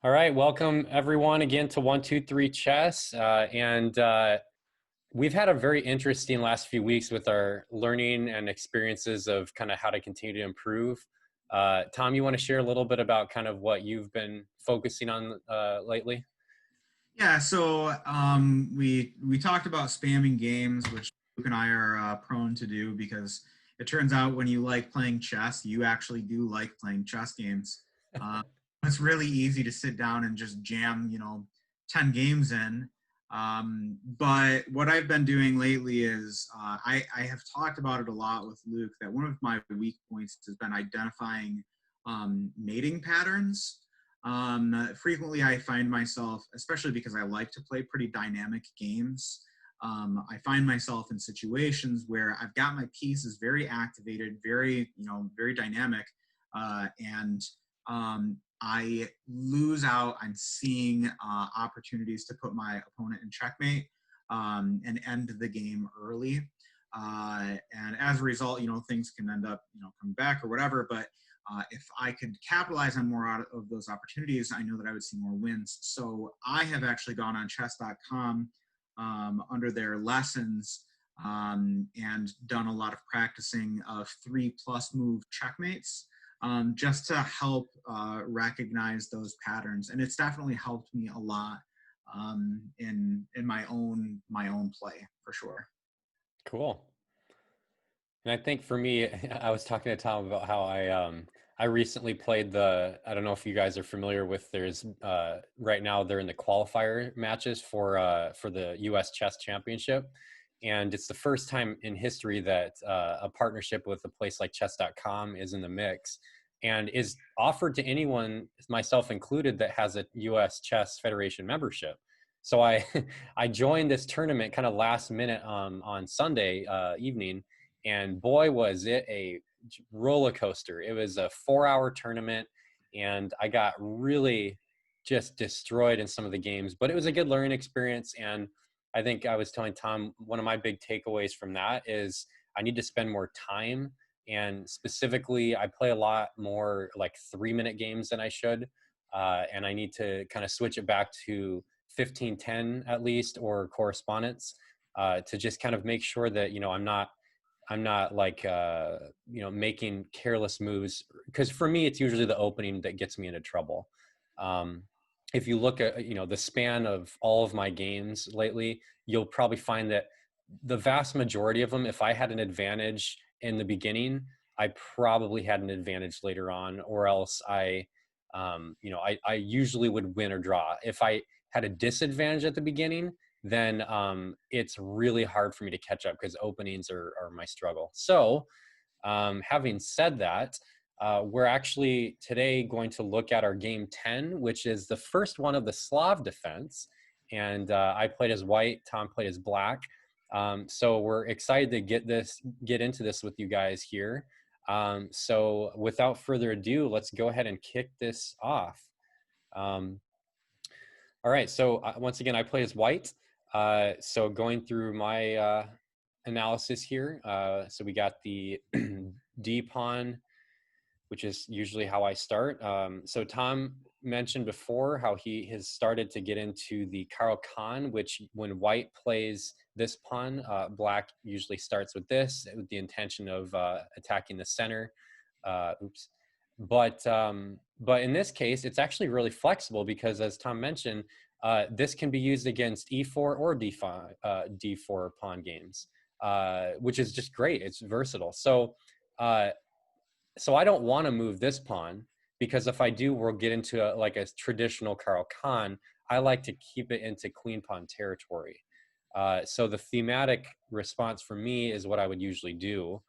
All right, welcome everyone again to 1-2-3 Chess. We've had a very interesting last few weeks with our learning and experiences of kind of how to continue to improve. Tom, you want to share a little bit about kind of what you've been focusing on lately? Yeah, so we talked about spamming games, which Luke and I are prone to do because it turns out when you like playing chess, you actually do like playing chess games. Uh, it's really easy to sit down and just jam, 10 games in. But what I've been doing lately is I have talked about it a lot with Luke that one of my weak points has been identifying mating patterns. Frequently, I find myself, especially because I like to play pretty dynamic games, I find myself in situations where I've got my pieces very activated, very dynamic, and I lose out on seeing opportunities to put my opponent in checkmate and end the game early. And as a result, things can end up, coming back or whatever. But if I could capitalize on more out of those opportunities, I know that I would see more wins. So I have actually gone on chess.com under their lessons and done a lot of practicing of 3+ move checkmates just to help recognize those patterns. And it's definitely helped me a lot in my own play for sure. Cool. And I think for me, I was talking to Tom about how I recently played I don't know if you guys are familiar with, there's right now they're in the qualifier matches for the US Chess Championship. And it's the first time in history that a partnership with a place like chess.com is in the mix and is offered to anyone, myself included, that has a US Chess Federation membership. So I joined this tournament kind of last minute on Sunday evening. And boy, was it a roller coaster. It was a 4-hour tournament and I got really just destroyed in some of the games, but it was a good learning experience. And I think I was telling Tom, one of my big takeaways from that is I need to spend more time. And specifically, I play a lot more like 3-minute games than I should. And I need to kind of switch it back to 15-10 at least, or correspondence, to just kind of make sure that, I'm not like, making careless moves, because for me, it's usually the opening that gets me into trouble. If you look at, the span of all of my games lately, you'll probably find that the vast majority of them, if I had an advantage in the beginning, I probably had an advantage later on, or else I usually would win or draw. If I had a disadvantage at the beginning, then it's really hard for me to catch up because openings are my struggle. So having said that, we're actually today going to look at our game 10, which is the first one of the Slav defense. And I played as white, Tom played as black. So we're excited to get into this with you guys here. So without further ado, let's go ahead and kick this off. All right, so once again, I play as white. So going through my analysis here, so we got the D pawn, which is usually how I start. So Tom mentioned before how he has started to get into the Karo Khan, which when white plays this pawn, black usually starts with this with the intention of attacking the center. But in this case, it's actually really flexible because, as Tom mentioned, this can be used against E4 or D5, D4 pawn games, which is just great. It's versatile. So I don't want to move this pawn because if I do, we'll get into like a traditional Karo Khan. I like to keep it into queen pawn territory. So the thematic response for me is what I would usually do.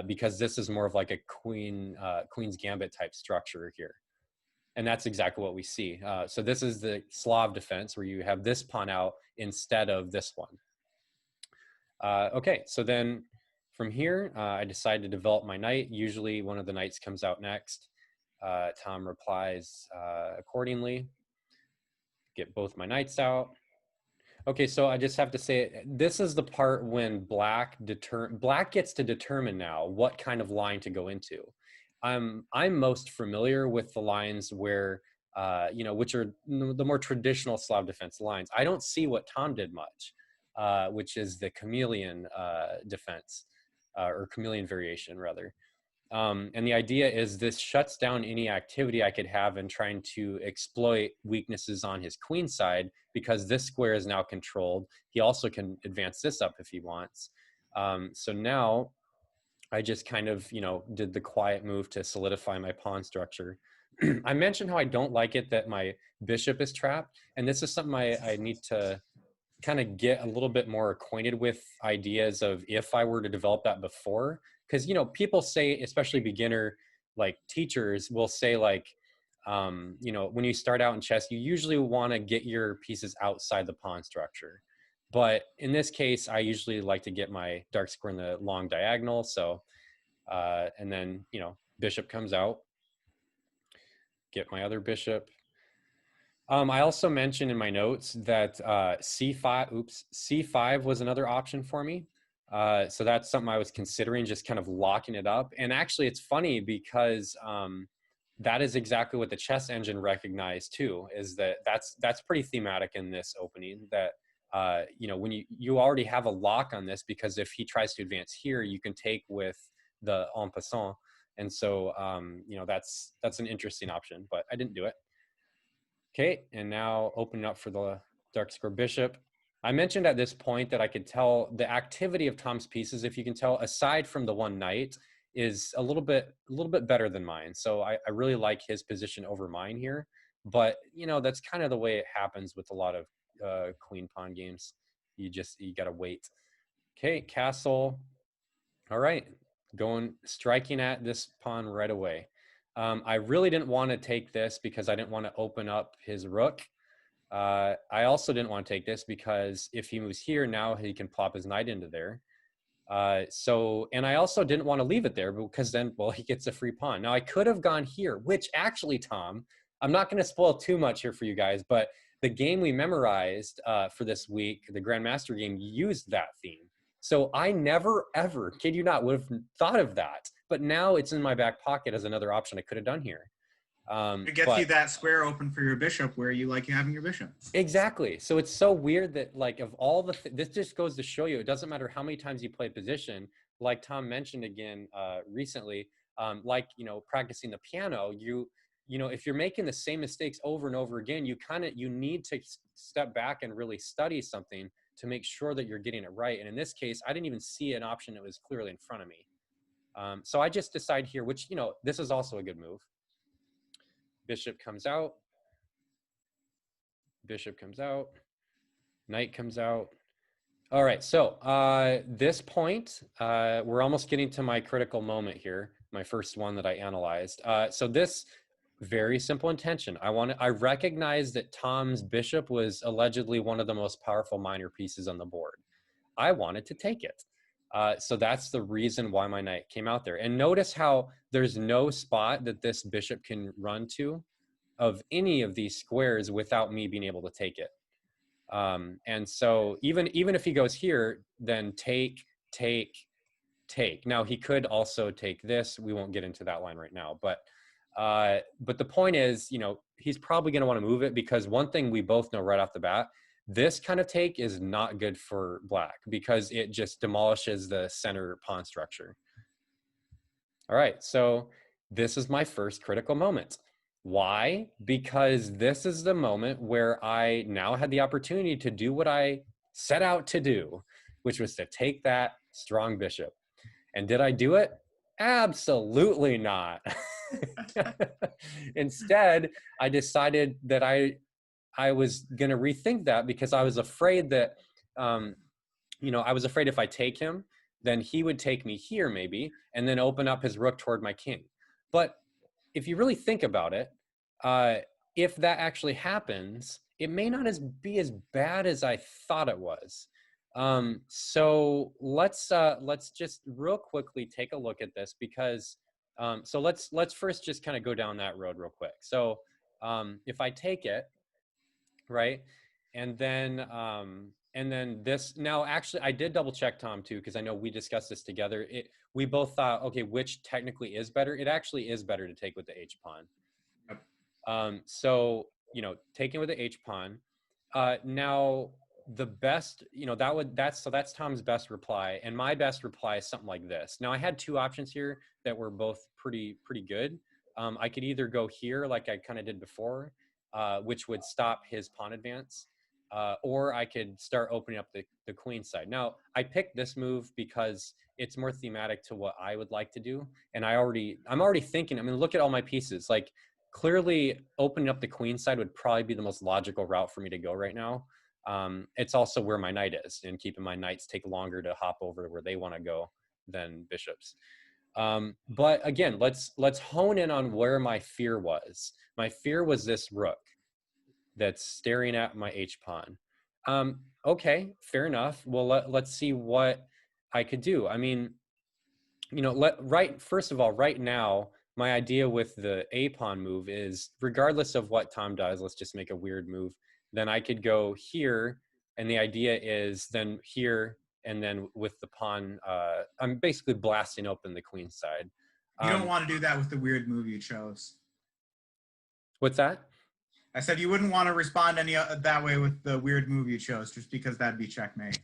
Because this is more of like a queen's gambit type structure here. And that's exactly what we see. So this is the Slav defense where you have this pawn out instead of this one. Okay, so then from here, I decide to develop my knight. Usually one of the knights comes out next. Tom replies accordingly. Get both my knights out. Okay, so I just have to say, this is the part when black gets to determine now what kind of line to go into. I'm most familiar with the lines where you know, which are the more traditional Slav defense lines. I don't see what Tom did much, which is the chameleon defense, or chameleon variation rather. And the idea is this shuts down any activity I could have in trying to exploit weaknesses on his queen side, because this square is now controlled. He also can advance this up if he wants. So now I just kind of, you know, did the quiet move to solidify my pawn structure. I mentioned how I don't like it that my bishop is trapped. And this is something I need to kind of get a little bit more acquainted with ideas of if I were to develop that before. Because, you know, people say, especially beginner, like teachers will say like, you know, when you start out in chess, you usually want to get your pieces outside the pawn structure. But in this case, I usually like to get my dark square in the long diagonal. So, and then, you know, bishop comes out, get my other bishop. I also mentioned in my notes that C5 was another option for me. So that's something I was considering, just kind of locking it up. And actually, it's funny because that is exactly what the chess engine recognized too, is that that's pretty thematic in this opening, that you know, when you already have a lock on this, because if he tries to advance here, you can take with the en passant. And so, you know, that's an interesting option, but I didn't do it. Okay, and now opening up for the dark square bishop. I mentioned at this point that I could tell the activity of Tom's pieces, if you can tell, aside from the one knight, is a little bit better than mine. So I really like his position over mine here. But, you know, that's kind of the way it happens with a lot of queen pawn games. You got to wait. Okay, castle. All right, striking at this pawn right away. I really didn't want to take this because I didn't want to open up his rook. I also didn't want to take this because if he moves here, now he can plop his knight into there. And I also didn't want to leave it there because then, well, he gets a free pawn. Now I could have gone here, which actually, Tom, I'm not going to spoil too much here for you guys, but the game we memorized for this week, the Grandmaster game, used that theme. So I never, ever, kid you not, would have thought of that. But now it's in my back pocket as another option I could have done here. It gets you that square open for your bishop where you like having your bishop. Exactly. So it's so weird that, like, of all the, this just goes to show you, it doesn't matter how many times you play position, like Tom mentioned again recently, like, you know, practicing the piano, you know, if you're making the same mistakes over and over again, you need to step back and really study something to make sure that you're getting it right. And in this case, I didn't even see an option that was clearly in front of me. So I just decide here, which, you know, this is also a good move. Bishop comes out. Bishop comes out. Knight comes out. All right, so this point, we're almost getting to my critical moment here, my first one that I analyzed. So this very simple intention. I recognize that Tom's bishop was allegedly one of the most powerful minor pieces on the board. I wanted to take it. So that's the reason why my knight came out there. And notice how there's no spot that this bishop can run to of any of these squares without me being able to take it. And so even if he goes here, then take. Now he could also take this. We won't get into that line right now, but the point is, you know, he's probably going to want to move it, because one thing we both know right off the bat, this kind of take is not good for black because it just demolishes the center pawn structure. All right, so this is my first critical moment. Why? Because this is the moment where I now had the opportunity to do what I set out to do, which was to take that strong bishop. And did I do it? Absolutely not. Instead, I decided that I was going to rethink that, because I was afraid that, you know, I was afraid if I take him, then he would take me here maybe, and then open up his rook toward my king. But if you really think about it, if that actually happens, it may not be as bad as I thought it was. So let's just real quickly take a look at this, because so let's first just kind of go down that road real quick. So if I take it, right, and then this, now actually I did double check Tom too, because I know we discussed this together. We both thought, okay, which technically is better? It actually is better to take with the H pawn. Yep. So, taking with the H pawn. Now the best, that's Tom's best reply. And my best reply is something like this. Now I had two options here that were both pretty good. I could either go here like I kind of did before, which would stop his pawn advance, or I could start opening up the queen side. Now I picked this move because it's more thematic to what I would like to do. And I'm already thinking, I mean, look at all my pieces. Like, clearly opening up the queen side would probably be the most logical route for me to go right now. It's also where my knight is, and keeping my knights take longer to hop over where they want to go than bishops. But again, let's hone in on where my fear was. My fear was this rook that's staring at my H pawn. Okay, fair enough. Well, let's see what I could do. I mean, first of all, right now, my idea with the A pawn move is, regardless of what Tom does, let's just make a weird move, then I could go here, and the idea is then here, and then with the pawn, I'm basically blasting open the queen side. You don't want to do that with the weird move you chose. What's that? I said you wouldn't want to respond that way with the weird move you chose, just because that'd be checkmate.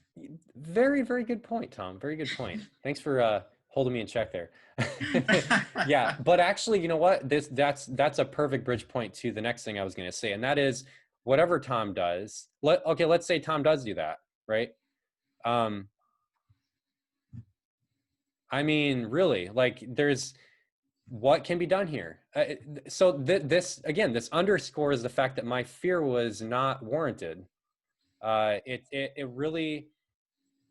Very, very good point, Tom. Very good point. Thanks for holding me in check there. Yeah, but actually, you know what? That's a perfect bridge point to the next thing I was going to say, and that is, whatever Tom does. Let's say Tom does do that, right? I mean, really, like, what can be done here? So this underscores the fact that my fear was not warranted. It really,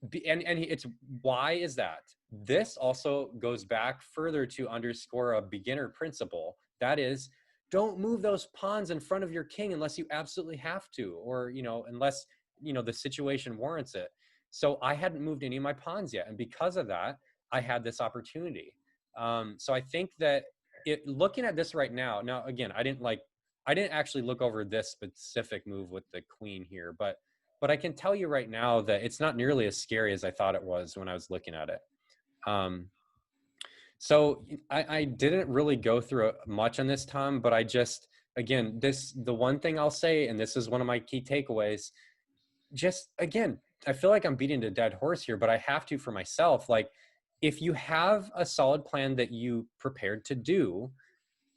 and it's, why is that? This also goes back further to underscore a beginner principle. That is, don't move those pawns in front of your king unless you absolutely have to, or unless the situation warrants it. So I hadn't moved any of my pawns yet, and because of that, I had this opportunity. So I think that looking at this right now, again, I didn't actually look over this specific move with the queen here, but I can tell you right now that it's not nearly as scary as I thought it was when I was looking at it. So I didn't really go through much on this, Tom, but again, the one thing I'll say, and this is one of my key takeaways, just again, I feel like I'm beating a dead horse here, but I have to for myself. Like, if you have a solid plan that you prepared to do,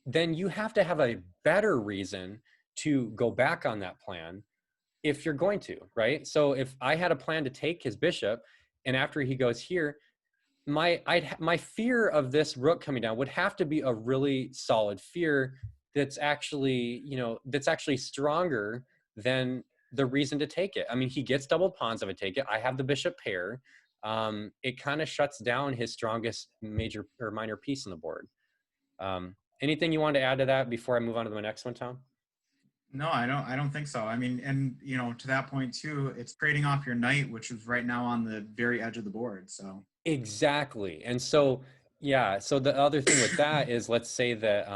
then you have to have a better reason to go back on that plan if you're going to, right? So if I had a plan to take his bishop, and after he goes here, my fear of this rook coming down would have to be a really solid fear that's actually, stronger than the reason to take it. I mean, he gets doubled pawns if I take it. I have the bishop pair. It kind of shuts down his strongest major or minor piece on the board. Anything you want to add to that before I move on to the next one, Tom? No, I don't think so. I mean, and to that point too, it's trading off your knight, which is right now on the very edge of the board. So exactly. And so, yeah, so the other thing with that is, let's say that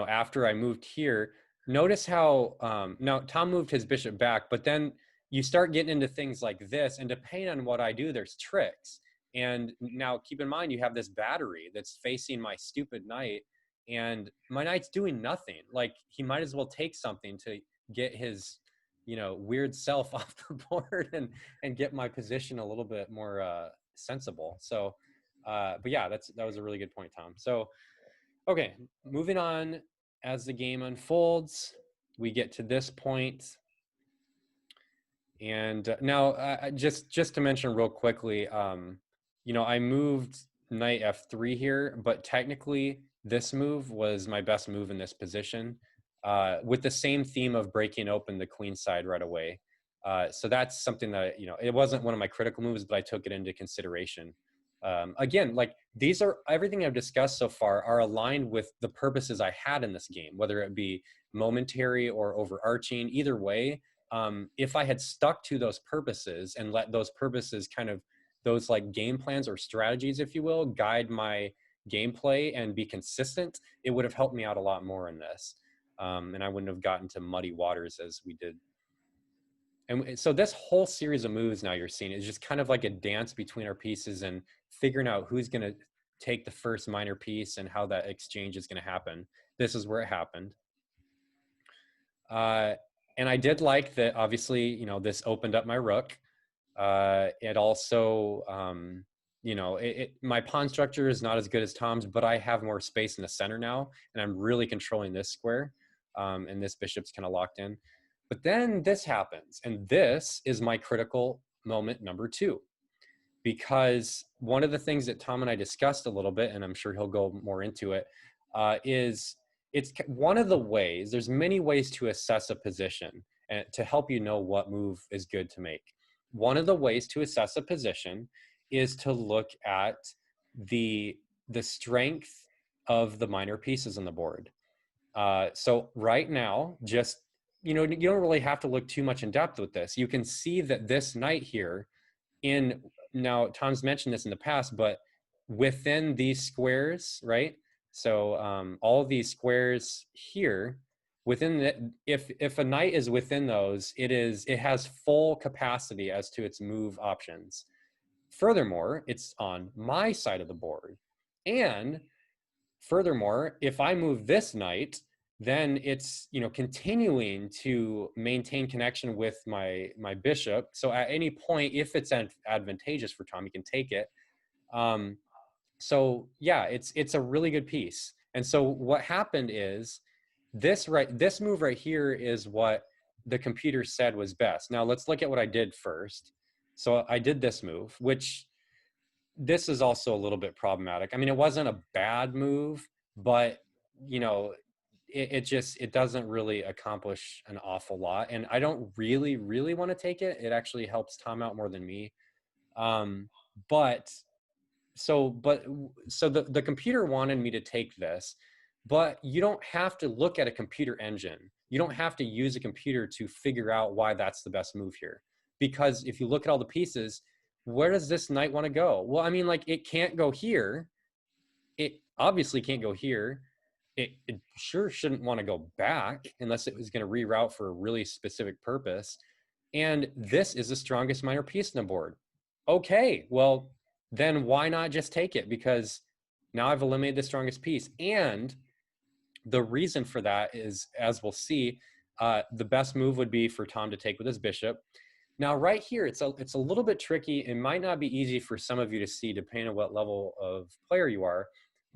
after I moved here, notice how now Tom moved his bishop back, but then you start getting into things like this, and depending on what I do, there's tricks. And now keep in mind, you have this battery that's facing my stupid knight, and my knight's doing nothing. Like, he might as well take something to get his weird self off the board and get my position a little bit more sensible. So but yeah, that was a really good point, Tom. So okay, moving on, as the game unfolds, we get to this point. And now just to mention real quickly, I moved knight f3 here, but technically this move was my best move in this position, with the same theme of breaking open the queen side right away. So that's something that, it wasn't one of my critical moves, but I took it into consideration. Again, like, everything I've discussed so far are aligned with the purposes I had in this game, whether it be momentary or overarching. Either way, if I had stuck to those purposes and let those purposes those like game plans or strategies, if you will, guide my gameplay and be consistent, it would have helped me out a lot more in this. And I wouldn't have gotten to muddy waters as we did. And so this whole series of moves now you're seeing is just kind of like a dance between our pieces and figuring out who's going to take the first minor piece and how that exchange is going to happen. This is where it happened. And I did like that, obviously, you know, this opened up my rook. It also, you know, my pawn structure is not as good as Tom's, but I have more space in the center now, and I'm really controlling this square, and this bishop's kind of locked in. But then this happens, and this is my critical moment number 2, because one of the things that Tom and I discussed a little bit, and I'm sure he'll go more into it, is it's one of the ways, there's many ways to assess a position and to help you know what move is good to make. One of the ways to assess a position is to look at the strength of the minor pieces on the board. So right now, just, you know, you don't really have to look too much in depth with this. You can see that this knight here, now Tom's mentioned this in the past, but within these squares, right? So all these squares here, within the, if a knight is within those, it has full capacity as to its move options. Furthermore, it's on my side of the board. And furthermore, if I move this knight, then it's, you know, continuing to maintain connection with my bishop. So at any point, if it's advantageous for Tom, he can take it. So yeah, it's a really good piece. And so what happened is this move right here is what the computer said was best. Now let's look at what I did first. So I did this move, which this is also a little bit problematic. I mean, it wasn't a bad move, but you know, it doesn't really accomplish an awful lot. And I don't really want to take it. It actually helps Tom out more than me. But the computer wanted me to take this, but you don't have to look at a computer engine. You don't have to use a computer to figure out why that's the best move here. Because if you look at all the pieces, where does this knight want to go? Well, I mean, like, it can't go here. It obviously can't go here. It sure shouldn't want to go back unless it was going to reroute for a really specific purpose. And this is the strongest minor piece on the board. Okay, well, then why not just take it? Because now I've eliminated the strongest piece. And the reason for that is, as we'll see, the best move would be for Tom to take with his bishop. Now, right here, it's a little bit tricky. It might not be easy for some of you to see, depending on what level of player you are.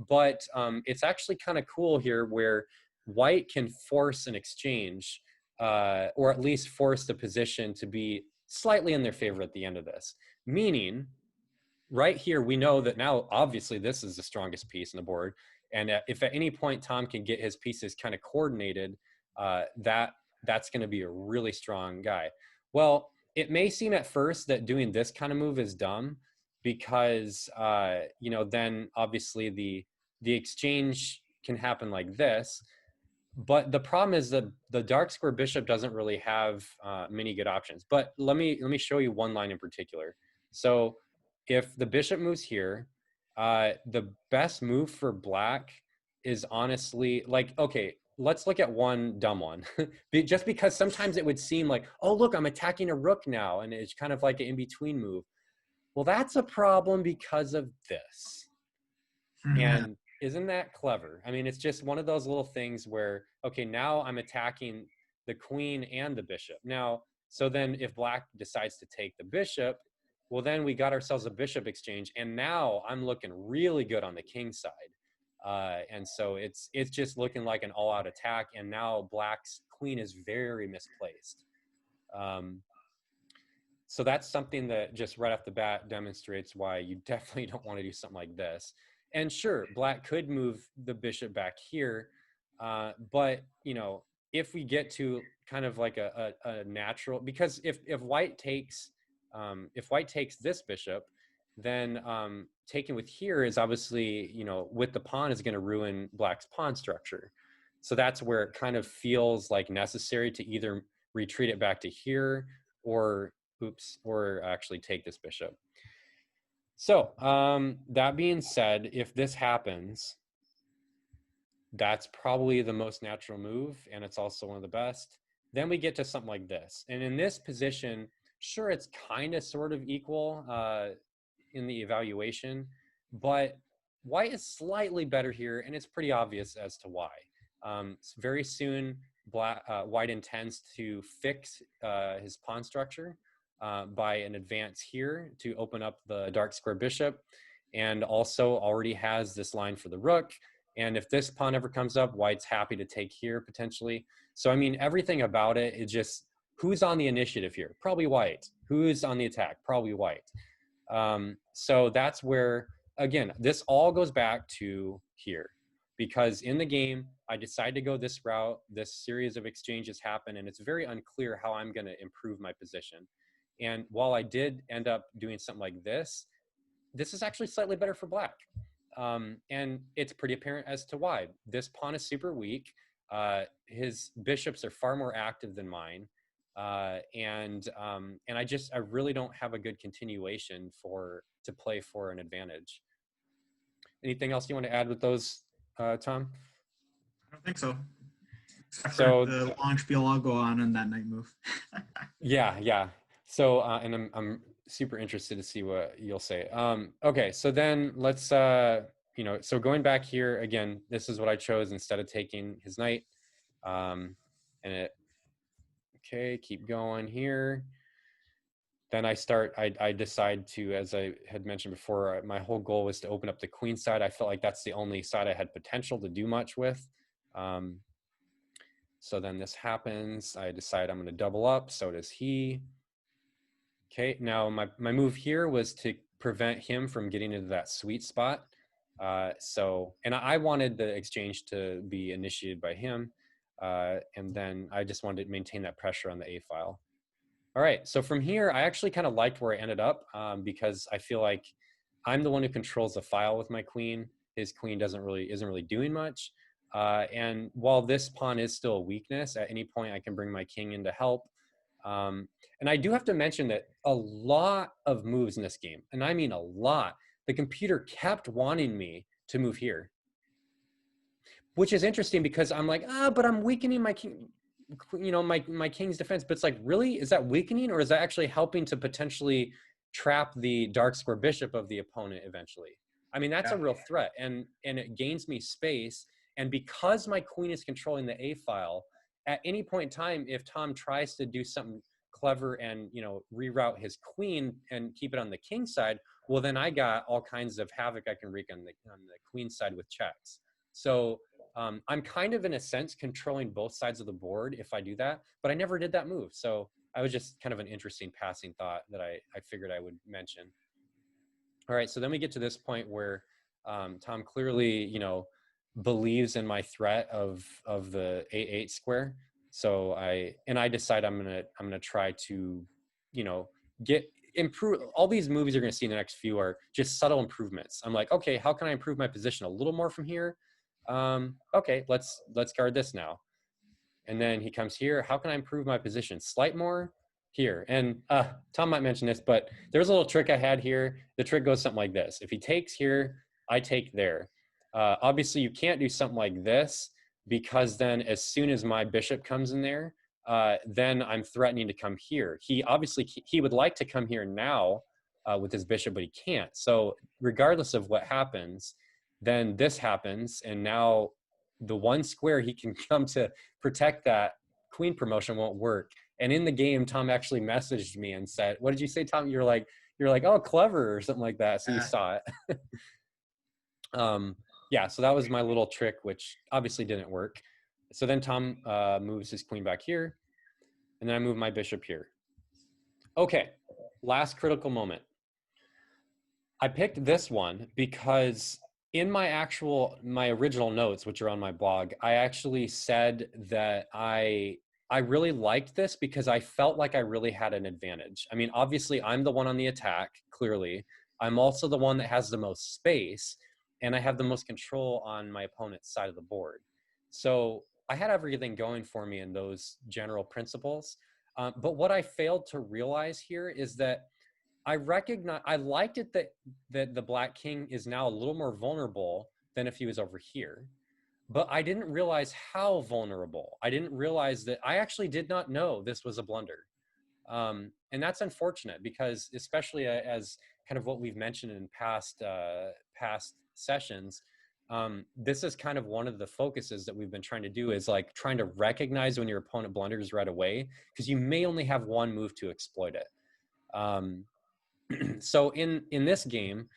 But it's actually kind of cool here where white can force an exchange, or at least force the position to be slightly in their favor at the end of this. Meaning, right here, we know that now, obviously, this is the strongest piece on the board. And if at any point Tom can get his pieces kind of coordinated, that's going to be a really strong guy. Well, it may seem at first that doing this kind of move is dumb because, you know, then obviously the exchange can happen like this. But the problem is that the dark square bishop doesn't really have many good options. But let me show you one line in particular. So if the bishop moves here, the best move for black is honestly, like, okay, let's look at one dumb one. Just because sometimes it would seem like, oh, look, I'm attacking a rook now, and it's kind of like an in-between move. Well, that's a problem because of this. And isn't that clever? I mean, it's just one of those little things where, okay, now I'm attacking the queen and the bishop. Now, so then if black decides to take the bishop, well, then we got ourselves a bishop exchange, and now I'm looking really good on the king side. And so it's just looking like an all-out attack, and now black's queen is very misplaced. So that's something that just right off the bat demonstrates why you definitely don't want to do something like this. And sure, black could move the bishop back here, but you know, if we get to kind of like a natural, because if white takes this bishop, then taking with here is obviously, you know, with the pawn is going to ruin black's pawn structure. So that's where it kind of feels like necessary to either retreat it back to here or actually take this bishop. So that being said, if this happens, that's probably the most natural move, and it's also one of the best. Then we get to something like this. And in this position, sure, it's kind of sort of equal in the evaluation, but white is slightly better here, and it's pretty obvious as to why. Very soon, white intends to fix his pawn structure by an advance here to open up the dark square bishop, and also already has this line for the rook. And if this pawn ever comes up, white's happy to take here potentially. So I mean, everything about it is just, who's on the initiative here? Probably white. Who's on the attack? Probably white. So that's where, again, this all goes back to here, because in the game, I decide to go this route, this series of exchanges happen, and it's very unclear how I'm going to improve my position. And while I did end up doing something like this is actually slightly better for black. And it's pretty apparent as to why. This pawn is super weak. His bishops are far more active than mine. And I really don't have a good continuation to play for an advantage. Anything else you want to add with those, Tom? I don't think so. Except So for the launch spiel I'll go on in that knight move. yeah. So and I'm super interested to see what you'll say. Okay, so then let's so going back here again, this is what I chose instead of taking his knight. Okay, keep going here. Then I decide to, as I had mentioned before, my whole goal was to open up the queen side. I felt like that's the only side I had potential to do much with. So then this happens. I decide I'm going to double up. So does he. Okay, now my move here was to prevent him from getting into that sweet spot. And I wanted the exchange to be initiated by him. And then I just wanted to maintain that pressure on the A file. All right, so from here, I actually kind of liked where I ended up because I feel like I'm the one who controls the file with my queen. His queen isn't really doing much. And while this pawn is still a weakness, at any point I can bring my king in to help. And I do have to mention that a lot of moves in this game, and I mean a lot, the computer kept wanting me to move here, which is interesting because I'm like, but I'm weakening my king, my king's defense. But it's like, really, is that weakening, or is that actually helping to potentially trap the dark square bishop of the opponent eventually? I mean, that's a real threat, and it gains me space. And because my queen is controlling the A file, at any point in time, if Tom tries to do something clever and reroute his queen and keep it on the king side, well, then I got all kinds of havoc I can wreak on the queen side with checks. So I'm kind of, in a sense, controlling both sides of the board if I do that, but I never did that move. So I was just kind of an interesting passing thought that I figured I would mention. All right, so then we get to this point where Tom clearly, believes in my threat of the A8 square. So I decide I'm gonna try to, improve. All these moves you're gonna see in the next few are just subtle improvements. I'm like, okay, how can I improve my position a little more from here? Okay, let's guard this now. And then he comes here. How can I improve my position? Slight more here. And Tom might mention this, but there's a little trick I had here. The trick goes something like this. If he takes here, I take there. Obviously, you can't do something like this because then as soon as my bishop comes in there, then I'm threatening to come here. He would like to come here now with his bishop, but he can't. So regardless of what happens, then this happens, and now the one square he can come to protect that queen promotion won't work. And in the game, Tom actually messaged me and said, "What did you say, Tom?" You're like, "Oh, clever," or something like that. So you saw it. Yeah, so that was my little trick, which obviously didn't work. So then Tom moves his queen back here, and then I move my bishop here. Okay, last critical moment. I picked this one because in my original notes, which are on my blog, I actually said that I really liked this because I felt like I really had an advantage. I mean, obviously I'm the one on the attack, clearly. I'm also the one that has the most space, and I have the most control on my opponent's side of the board. So I had everything going for me in those general principles. But what I failed to realize here is that I liked it that the black king is now a little more vulnerable than if he was over here. But I didn't realize how vulnerable. I didn't realize that I actually did not know this was a blunder. And that's unfortunate because, especially as kind of what we've mentioned in past sessions, this is kind of one of the focuses that we've been trying to do, is like trying to recognize when your opponent blunders right away, because you may only have one move to exploit it. So in this game,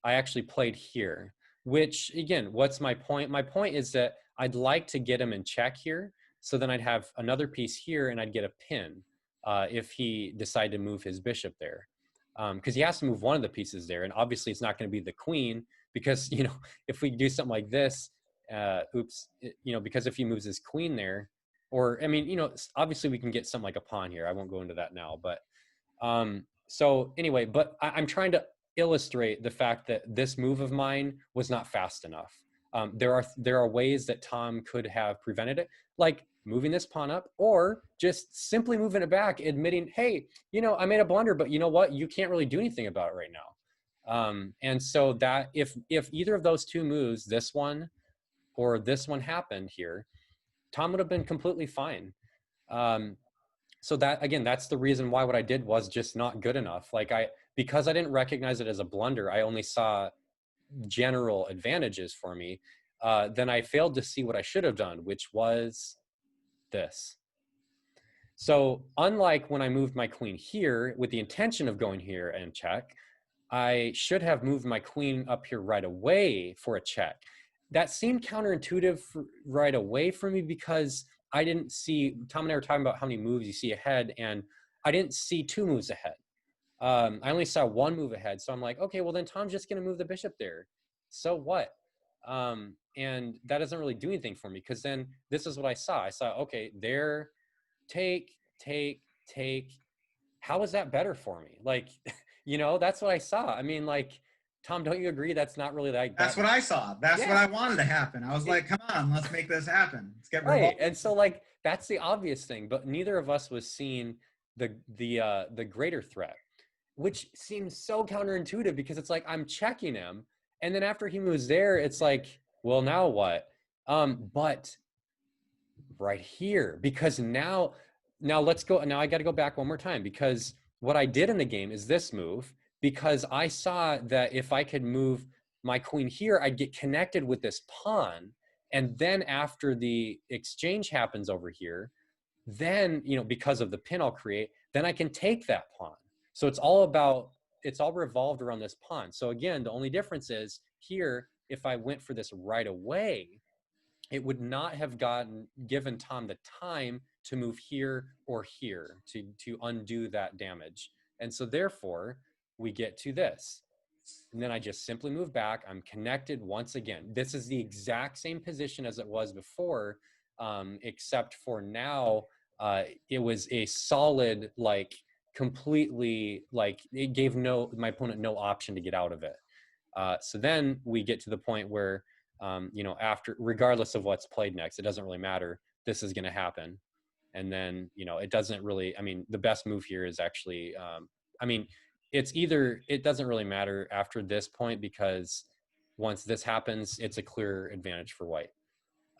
I actually played here, which again, what's my point? My point is that I'd like to get him in check here. So then I'd have another piece here and I'd get a pin if he decided to move his bishop there. Because he has to move one of the pieces there. And obviously it's not going to be the queen, because, you know, if we do something like this, because if he moves his queen there, or, I mean, you know, obviously we can get something like a pawn here. I won't go into that now, but so anyway, but I'm trying to illustrate the fact that this move of mine was not fast enough. There are ways that Tom could have prevented it, like moving this pawn up, or just simply moving it back, admitting, hey, you know, I made a blunder, but you know what? You can't really do anything about it right now. And so that if either of those two moves, this one or this one, happened here, Tom would have been completely fine. So that, again, that's the reason why what I did was just not good enough. Like because I didn't recognize it as a blunder, I only saw general advantages for me. Then I failed to see what I should have done, which was this. So unlike when I moved my queen here with the intention of going here and check, I should have moved my queen up here right away for a check. That seemed counterintuitive right away for me, because I didn't see, Tom and I were talking about how many moves you see ahead, and I didn't see two moves ahead. I only saw one move ahead. So I'm like, okay, well then Tom's just going to move the bishop there. So what? And that doesn't really do anything for me, because then this is what I saw. I saw, okay, there, take. How is that better for me? Like, you know, that's what I saw. I mean, like, Tom, don't you agree? That's not really like That's what I saw. That's what I wanted to happen. I was like, come on, let's make this happen. Let's get right. And so, like, that's the obvious thing, but neither of us was seeing the greater threat, which seems so counterintuitive, because it's like I'm checking him, and then after he moves there, it's like, well, now what? But right here, because now let's go. Now I got to go back one more time, because what I did in the game is this move, because I saw that if I could move my queen here, I'd get connected with this pawn. And then after the exchange happens over here, then, you know, because of the pin I'll create, then I can take that pawn. So it's all revolved around this pawn. So again, the only difference is here, if I went for this right away, it would not have given Tom the time to move here or here to undo that damage. And so therefore, we get to this. And then I just simply move back. I'm connected once again. This is the exact same position as it was before, except for now, it was a solid, like, completely, like, it gave my opponent no option to get out of it. So then we get to the point where, you know, regardless of what's played next, it doesn't really matter. This is going to happen. And then, you know, it doesn't really, I mean, the best move here is actually, I mean, it doesn't really matter after this point, because once this happens, it's a clear advantage for white.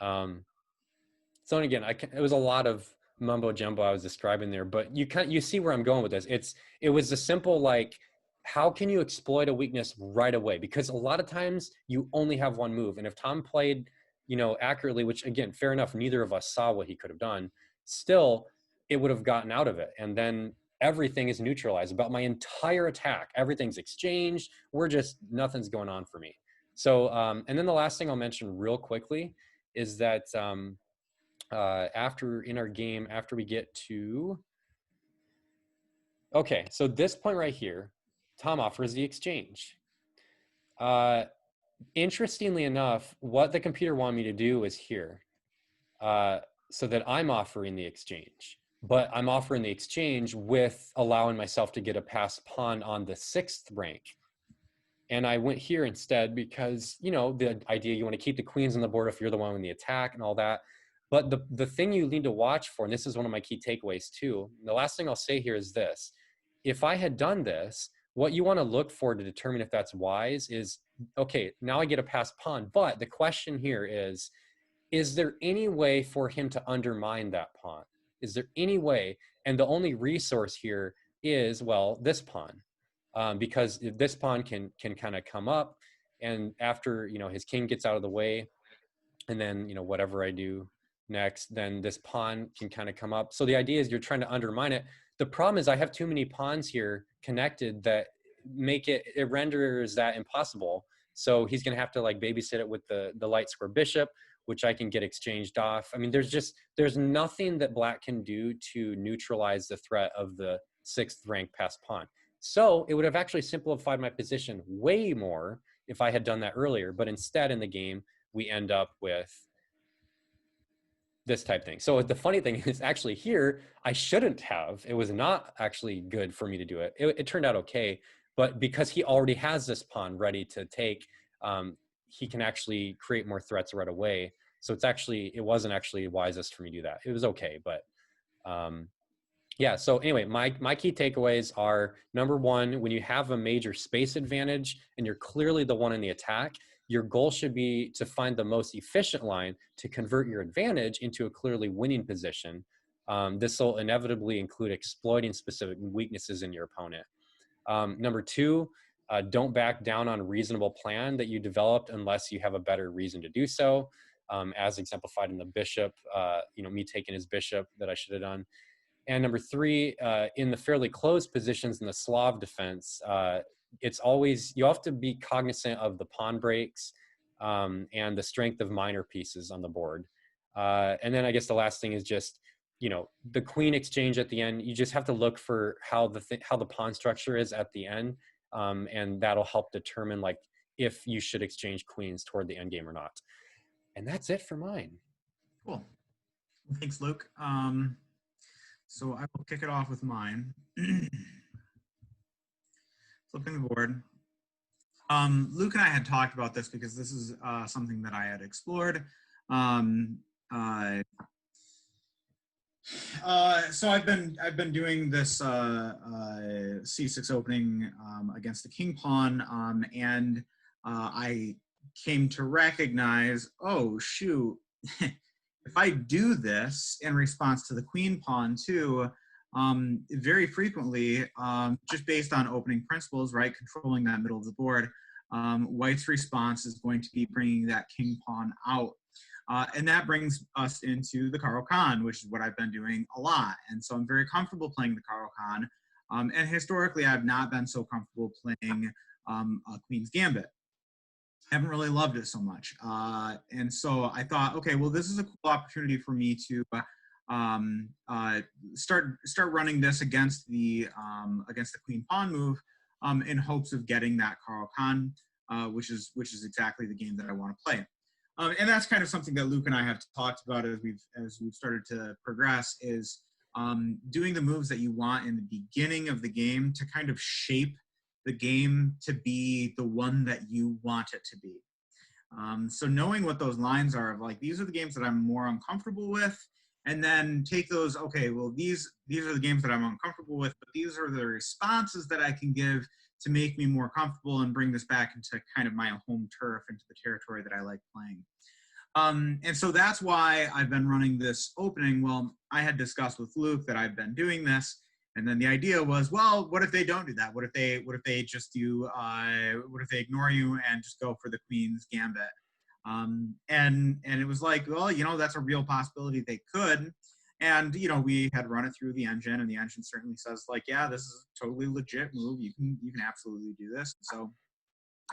So again, it was a lot of mumbo jumbo I was describing there, but you see where I'm going with this. It was a simple, like, how can you exploit a weakness right away? Because a lot of times you only have one move. And if Tom played, you know, accurately, which again, fair enough, neither of us saw what he could have done, still, it would have gotten out of it. And then everything is neutralized. About my entire attack, everything's exchanged. Nothing's going on for me. So, and then the last thing I'll mention real quickly is that after we get to, okay, so this point right here, Tom offers the exchange. Interestingly enough, what the computer wanted me to do is here, so that I'm offering the exchange, but I'm offering the exchange with allowing myself to get a passed pawn on the 6th rank. And I went here instead because, you know, the idea, you want to keep the queens on the board if you're the one in the attack and all that. But the thing you need to watch for, and this is one of my key takeaways too, the last thing I'll say here is this. If I had done this, what you want to look for to determine if that's wise is, okay, now I get a passed pawn, but the question here is there any way for him to undermine that pawn? Is there any way? And the only resource here is, well, this pawn. Because this pawn can kind of come up And after, you know, his king gets out of the way, and then, you know, whatever I do next, then this pawn can kind of come up. So the idea is you're trying to undermine it. The problem is I have too many pawns here connected that make it renders that impossible. So he's going to have to like babysit it with the light square bishop, which I can get exchanged off. I mean, there's nothing that black can do to neutralize the threat of the 6th rank passed pawn. So it would have actually simplified my position way more if I had done that earlier. But instead in the game, we end up with this type thing. So the funny thing is actually here, I shouldn't have. It was not actually good for me to do it. It turned out okay. But because he already has this pawn ready to take, he can actually create more threats right away. So it wasn't actually wisest for me to do that. It was okay, but yeah. So anyway, my key takeaways are, number one, when you have a major space advantage and you're clearly the one in the attack, your goal should be to find the most efficient line to convert your advantage into a clearly winning position. This will inevitably include exploiting specific weaknesses in your opponent. Number two, don't back down on a reasonable plan that you developed unless you have a better reason to do so, as exemplified in the bishop, you know, me taking his bishop that I should have done. And number three, in the fairly closed positions in the Slav defense, it's always, you have to be cognizant of the pawn breaks and the strength of minor pieces on the board. And then I guess the last thing is just, you know, the queen exchange at the end. You just have to look for how the pawn structure is at the end, and that'll help determine like if you should exchange queens toward the end game or not. And that's it for mine. Cool. Thanks, Luke. So I will kick it off with mine. Flipping the board. Luke and I had talked about this because this is something that I had explored. So I've been doing this C6 opening against the king pawn, and I came to recognize, oh shoot, if I do this in response to the queen pawn too, very frequently, just based on opening principles, right, controlling that middle of the board, white's response is going to be bringing that king pawn out. And that brings us into the Caro Kann, which is what I've been doing a lot. And so I'm very comfortable playing the Caro Kann. And historically, I've not been so comfortable playing Queen's Gambit. I haven't really loved it so much. And so I thought, okay, well, this is a cool opportunity for me to start running this against the queen pawn move in hopes of getting that Caro Kann, which is exactly the game that I want to play. And that's kind of something that Luke and I have talked about as we've started to progress, is doing the moves that you want in the beginning of the game to kind of shape the game to be the one that you want it to be. So knowing what those lines are of like, these are the games that I'm more uncomfortable with, and then take those, okay, well, these are the games that I'm uncomfortable with, but these are the responses that I can give to make me more comfortable and bring this back into kind of my home turf, into the territory that I like playing. And so that's why I've been running this opening. Well, I had discussed with Luke that I've been doing this, and then the idea was, well, what if they don't do that? What if they just do? What if they ignore you and just go for the Queen's Gambit? And it was like, well, you know, that's a real possibility they could. And, you know, we had run it through the engine, and the engine certainly says, like, yeah, this is a totally legit move. You can absolutely do this.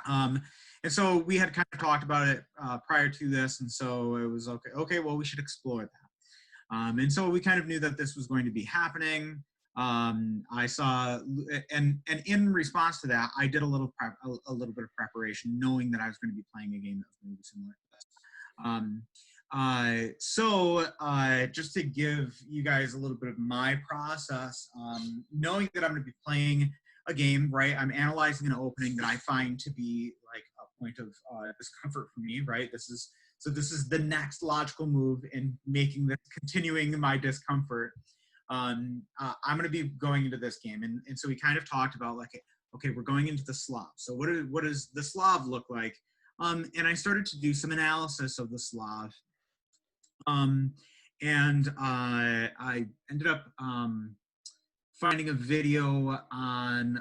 And so we had kind of talked about it prior to this, and so it was okay, well, we should explore that. And so we kind of knew that this was going to be happening. I saw, and in response to that, I did a little bit of preparation, knowing that I was going to be playing a game that was going to be similar to this. So just to give you guys a little bit of my process, knowing that I'm going to be playing a game, right? I'm analyzing an opening that I find to be like a point of discomfort for me, right? This is the next logical move in making this, continuing my discomfort. I'm going to be going into this game, and so we kind of talked about like, okay, we're going into the Slav. So what does the Slav look like? And I started to do some analysis of the Slav. And I ended up finding a video on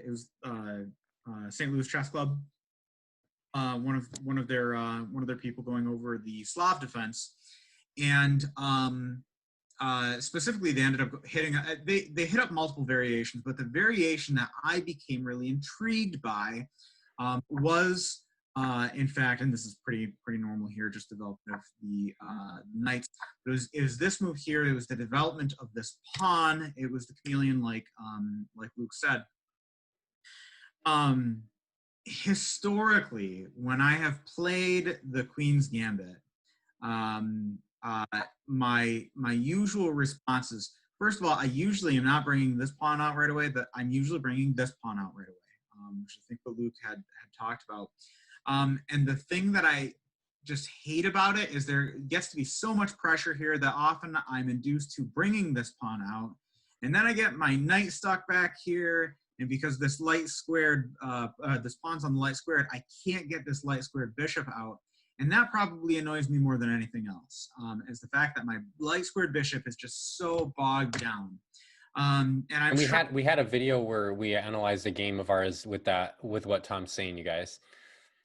it was St. Louis Chess Club, one of their people going over the Slav defense, and specifically they ended up hitting. They hit up multiple variations, but the variation that I became really intrigued by was. In fact, and this is pretty normal here, just developed of the knights. It was this move here. It was the development of this pawn. It was the chameleon, like Luke said. Historically, when I have played the Queen's Gambit, my usual response is, first of all, I usually am not bringing this pawn out right away, but I'm usually bringing this pawn out right away, which I think what Luke had talked about. And the thing that I just hate about it is there gets to be so much pressure here that often I'm induced to bringing this pawn out. And then I get my knight stuck back here. And because this light squared, this pawn's on the light squared, I can't get this light squared bishop out. And that probably annoys me more than anything else, is the fact that my light squared bishop is just so bogged down. And we had a video where we analyzed a game of ours with what Tom's saying, you guys.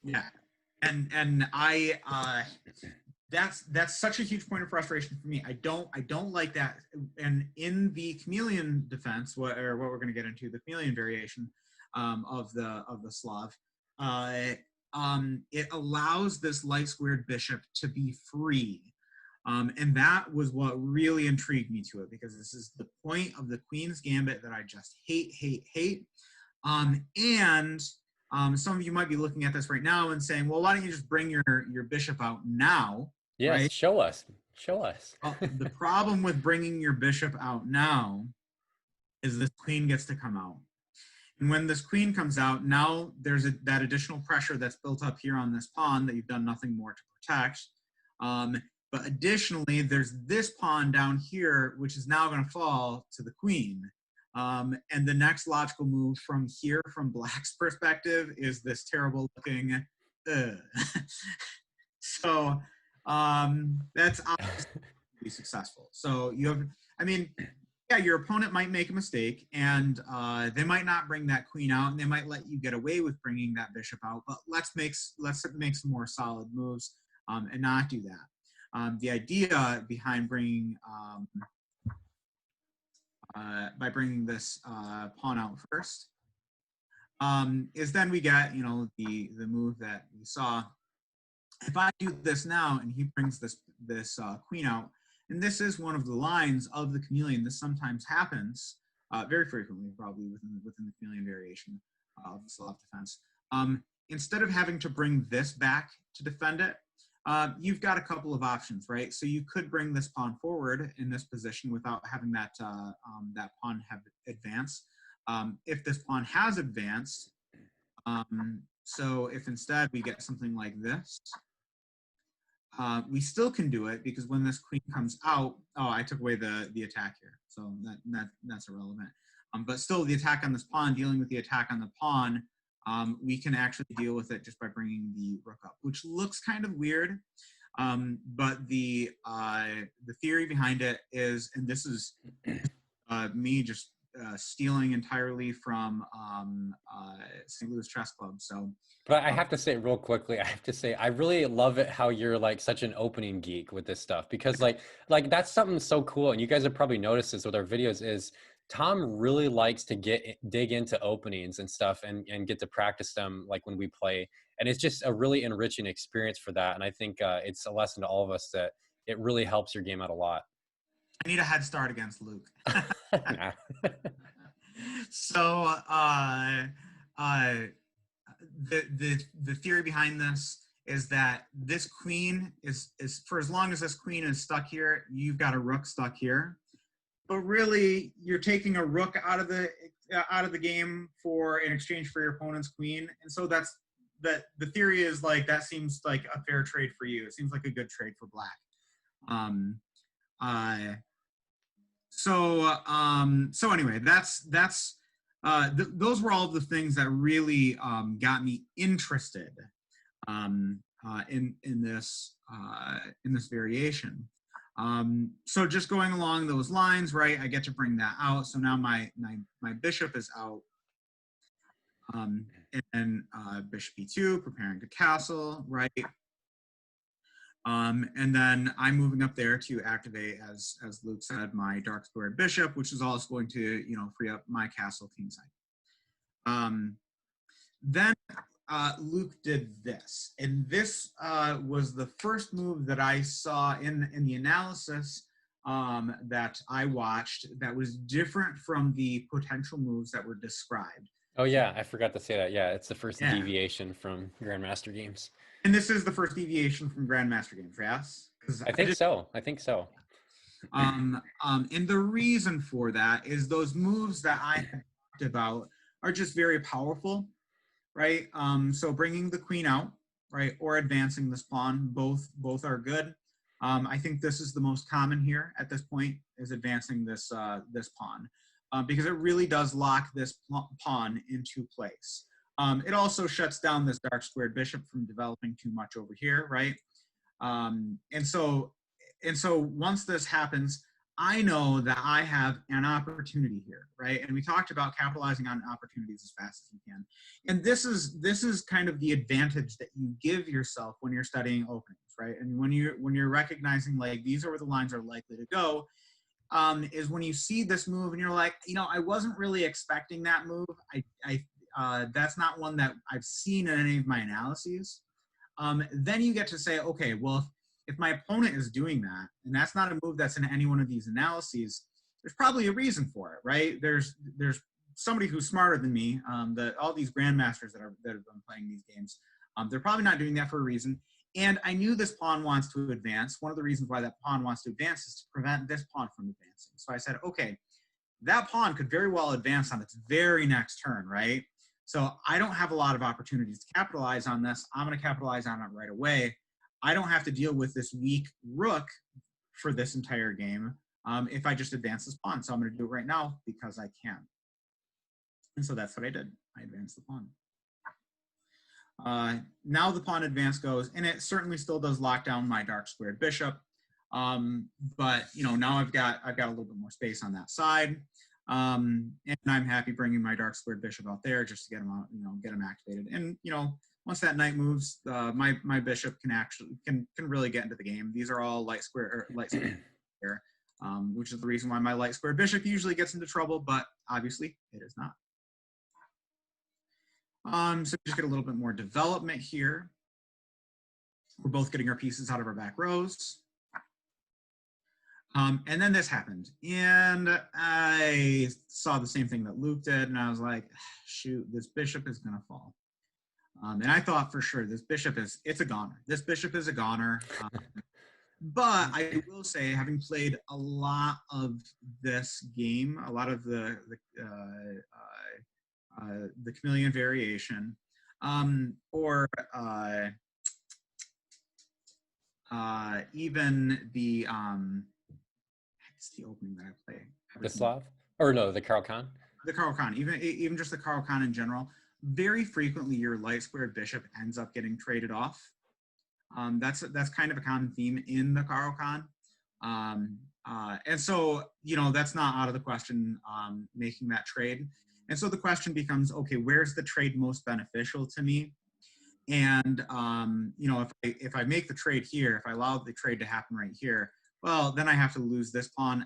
Yeah, and I that's such a huge point of frustration for me. I don't like that. And in the chameleon defense, what we're going to get into, the chameleon variation of the Slav, it allows this light squared bishop to be free. And that was what really intrigued me to it, because this is the point of the Queen's Gambit that I just hate. Some of you might be looking at this right now and saying, well, why don't you just bring your bishop out now? Yes, right? Show us. Well, the problem with bringing your bishop out now is this queen gets to come out. And when this queen comes out, now there's that additional pressure that's built up here on this pawn that you've done nothing more to protect. But additionally, there's this pawn down here, which is now going to fall to the queen. And the next logical move from here, from Black's perspective, is this terrible looking. So that's obviously be successful. So you have, I mean, yeah, your opponent might make a mistake, and they might not bring that queen out, and they might let you get away with bringing that bishop out. But let's make some more solid moves and not do that. The idea behind bringing by bringing this pawn out first is then we get, you know, the move that we saw. If I do this now and he brings this queen out, and this is one of the lines of the chameleon, this sometimes happens very frequently, probably within the chameleon variation of Slav defense. Instead of having to bring this back to defend it, you've got a couple of options, right? So you could bring this pawn forward in this position without having that that pawn have advanced. If this pawn has advanced, so if instead we get something like this, we still can do it, because when this queen comes out, oh, I took away the attack here, so that's irrelevant. But still, the attack on this pawn, dealing with the attack on the pawn, we can actually deal with it just by bringing the rook up, which looks kind of weird. But the theory behind it is, and this is me just stealing entirely from St. Louis Chess Club. So, but I have to say real quickly, I really love it how you're like such an opening geek with this stuff, because like that's something so cool. And you guys have probably noticed this with our videos, is Tom really likes to dig into openings and stuff and get to practice them, like when we play. And it's just a really enriching experience for that. And I think it's a lesson to all of us that it really helps your game out a lot. I need a head start against Luke. So the theory behind this is that this queen is for as long as this queen is stuck here, you've got a rook stuck here. But really, you're taking a rook out of the game in exchange for your opponent's queen, and so the theory is like that seems like a fair trade for you. It seems like a good trade for Black. So anyway, those were all the things that really got me interested in this variation. So just going along those lines, right? I get to bring that out. So now my bishop is out. And then bishop e2, preparing to castle, right? And then I'm moving up there to activate, as Luke said, my dark squared bishop, which is also going to, you know, free up my castle kingside. Then Luke did this, and this was the first move that I saw in the analysis that I watched that was different from the potential moves that were described. Oh yeah, I forgot to say that. Yeah, it's the first Yeah. deviation from Grandmaster games. And this is the first deviation from Grandmaster games, yes? I think so. I think so. And the reason for that is those moves that I had talked about are just very powerful, right? So bringing the queen out, right, or advancing this pawn, both are good. I think this is the most common here at this point, is advancing this this pawn, because it really does lock this pawn into place. It also shuts down this dark squared bishop from developing too much over here, right? And so once this happens, I know that I have an opportunity here, right? And we talked about capitalizing on opportunities as fast as you can. And this is kind of the advantage that you give yourself when you're studying openings, right? And when you're recognizing like these are where the lines are likely to go, is when you see this move and you're like, you know, I wasn't really expecting that move. That's not one that I've seen in any of my analyses. Then you get to say, okay, well, if my opponent is doing that, and that's not a move that's in any one of these analyses, there's probably a reason for it, right? There's somebody who's smarter than me. All these grandmasters that have been playing these games, they're probably not doing that for a reason. And I knew this pawn wants to advance. One of the reasons why that pawn wants to advance is to prevent this pawn from advancing. So I said, okay, that pawn could very well advance on its very next turn, right? So I don't have a lot of opportunities to capitalize on this. I'm going to capitalize on it right away. I don't have to deal with this weak rook for this entire game if I just advance this pawn. So I'm going to do it right now because I can. And so that's what I did. I advanced the pawn. Now the pawn advance goes, and it certainly still does lock down my dark squared bishop. But you know, now I've got a little bit more space on that side. And I'm happy bringing my dark squared bishop out there just to get him out, you know, get him activated. And you know, once that knight moves, my bishop can really get into the game. These are all light square here, which is the reason why my light square bishop usually gets into trouble, but obviously it is not. So just get a little bit more development here. We're both getting our pieces out of our back rows. And then this happened, and I saw the same thing that Luke did, and I was like, shoot, this bishop is gonna fall. And I thought for sure this bishop it's a goner. This bishop is a goner. But I will say, having played a lot of this game, a lot of the chameleon variation, or even the it's the opening that I play. The Slav? Or no, the Karl Khan? The Karl Khan, even just the Karl Khan in general. Very frequently, your light squared bishop ends up getting traded off. That's kind of a common theme in the Karl Khan. And so, you know, that's not out of the question, making that trade. And so the question becomes, okay, where's the trade most beneficial to me? And, you know, if I make the trade here, if I allow the trade to happen right here, well, then I have to lose this pawn.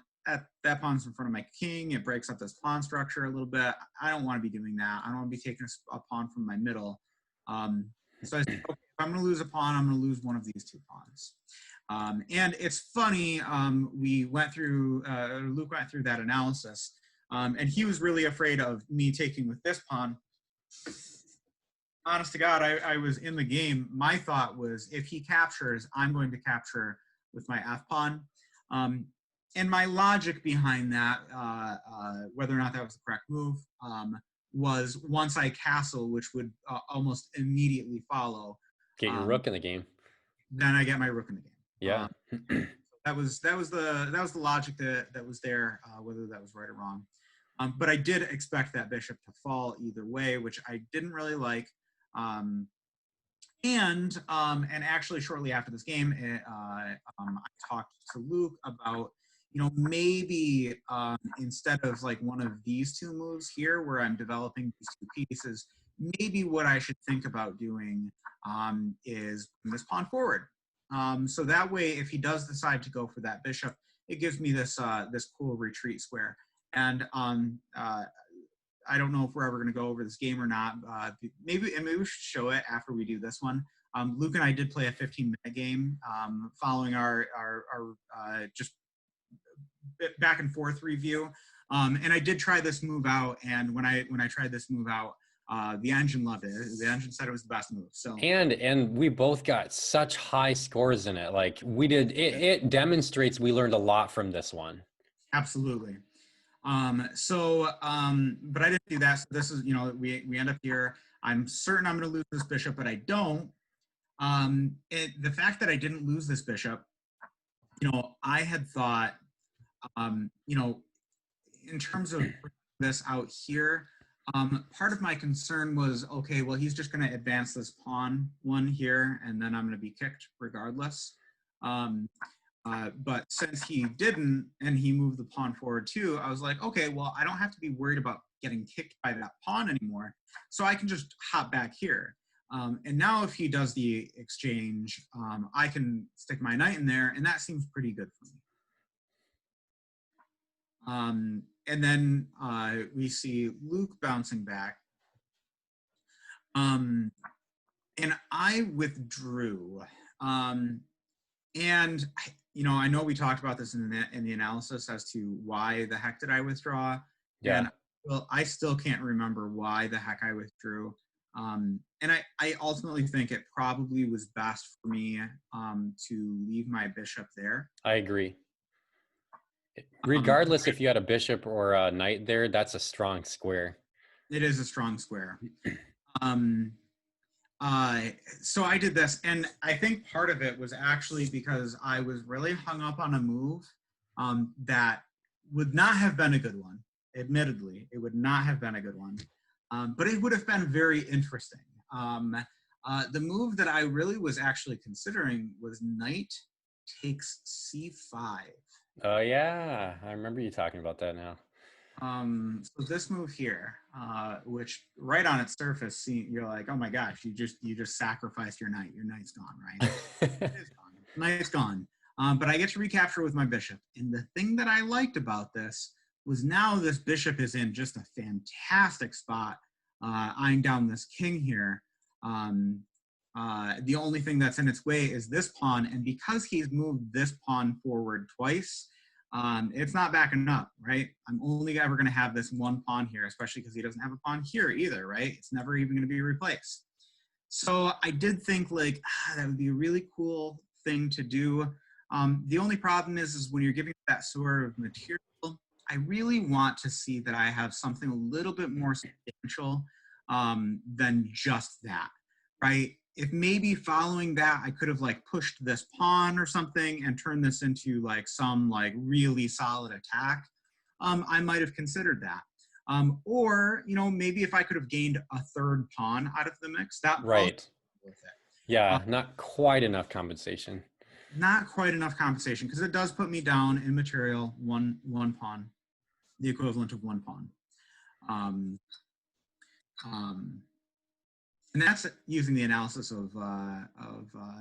That pawn's in front of my king. It breaks up this pawn structure a little bit. I don't want to be doing that. I don't want to be taking a pawn from my middle. So I said, okay, if I'm going to lose a pawn, I'm going to lose one of these two pawns. And it's funny, Luke went through that analysis, and he was really afraid of me taking with this pawn. Honest to God, I was in the game. My thought was, if he captures, I'm going to capture with my F pawn. And my logic behind that, whether or not that was the correct move, was once I castle, which would almost immediately follow. Get your rook in the game. Then I get my rook in the game. Yeah. That was the logic that was there, whether that was right or wrong. But I did expect that bishop to fall either way, which I didn't really like. And actually shortly after this game, I talked to Luke about, you know, maybe instead of like one of these two moves here where I'm developing these two pieces, maybe what I should think about doing is bring this pawn forward. So that way, if he does decide to go for that bishop, it gives me this this cool retreat square. And I don't know if we're ever going to go over this game or not. Maybe we should show it after we do this one. Luke and I did play a 15-minute game following our just back and forth review. And I did try this move out, and when I tried this move out, the engine loved it. The engine said it was the best move. So and we both got such high scores in it. Like we did, it demonstrates we learned a lot from this one. Absolutely. But I didn't do that. So this is, we end up here. I'm certain I'm going to lose this bishop, but I don't. The fact that I didn't lose this bishop, I had thought, in terms of this out here, part of my concern was, okay, well, he's just going to advance this pawn one here, and then I'm going to be kicked regardless. But since he didn't, and he moved the pawn forward too, I was like, okay, well, I don't have to be worried about getting kicked by that pawn anymore. So I can just hop back here. And now if he does the exchange, I can stick my knight in there, and that seems pretty good for me. And then we see Luke bouncing back. And I withdrew. And I know we talked about this in the analysis as to why the heck did I withdraw. Yeah. And I still can't remember why the heck I withdrew. And I ultimately think it probably was best for me to leave my bishop there. I agree. Regardless if you had a bishop or a knight there, that's a strong square. It is a strong square. So I did this, and I think part of it was actually because I was really hung up on a move that would not have been a good one. Admittedly, it would not have been a good one, but it would have been very interesting. The move that I really was actually considering was knight takes c5. Oh yeah, I remember you talking about that now. So this move here, which right on its surface, you're like, oh my gosh, you just sacrificed your knight. Your knight's gone, right? It is gone. Knight's gone. But I get to recapture with my bishop. And the thing that I liked about this was now this bishop is in just a fantastic spot, eyeing down this king here. The only thing that's in its way is this pawn, and because he's moved this pawn forward twice, it's not backing up, right? I'm only ever going to have this one pawn here, especially because he doesn't have a pawn here either, right? It's never even going to be replaced. So I did think like, that would be a really cool thing to do. The only problem is when you're giving that sort of material, I really want to see that I have something a little bit more substantial than just that, right? If maybe following that, I could have like pushed this pawn or something and turned this into like some like really solid attack, I might have considered that. Or, maybe if I could have gained a third pawn out of the mix, that right. Worth it. Yeah, not quite enough compensation. Not quite enough compensation, because it does put me down in material one pawn, the equivalent of one pawn. And that's using the analysis of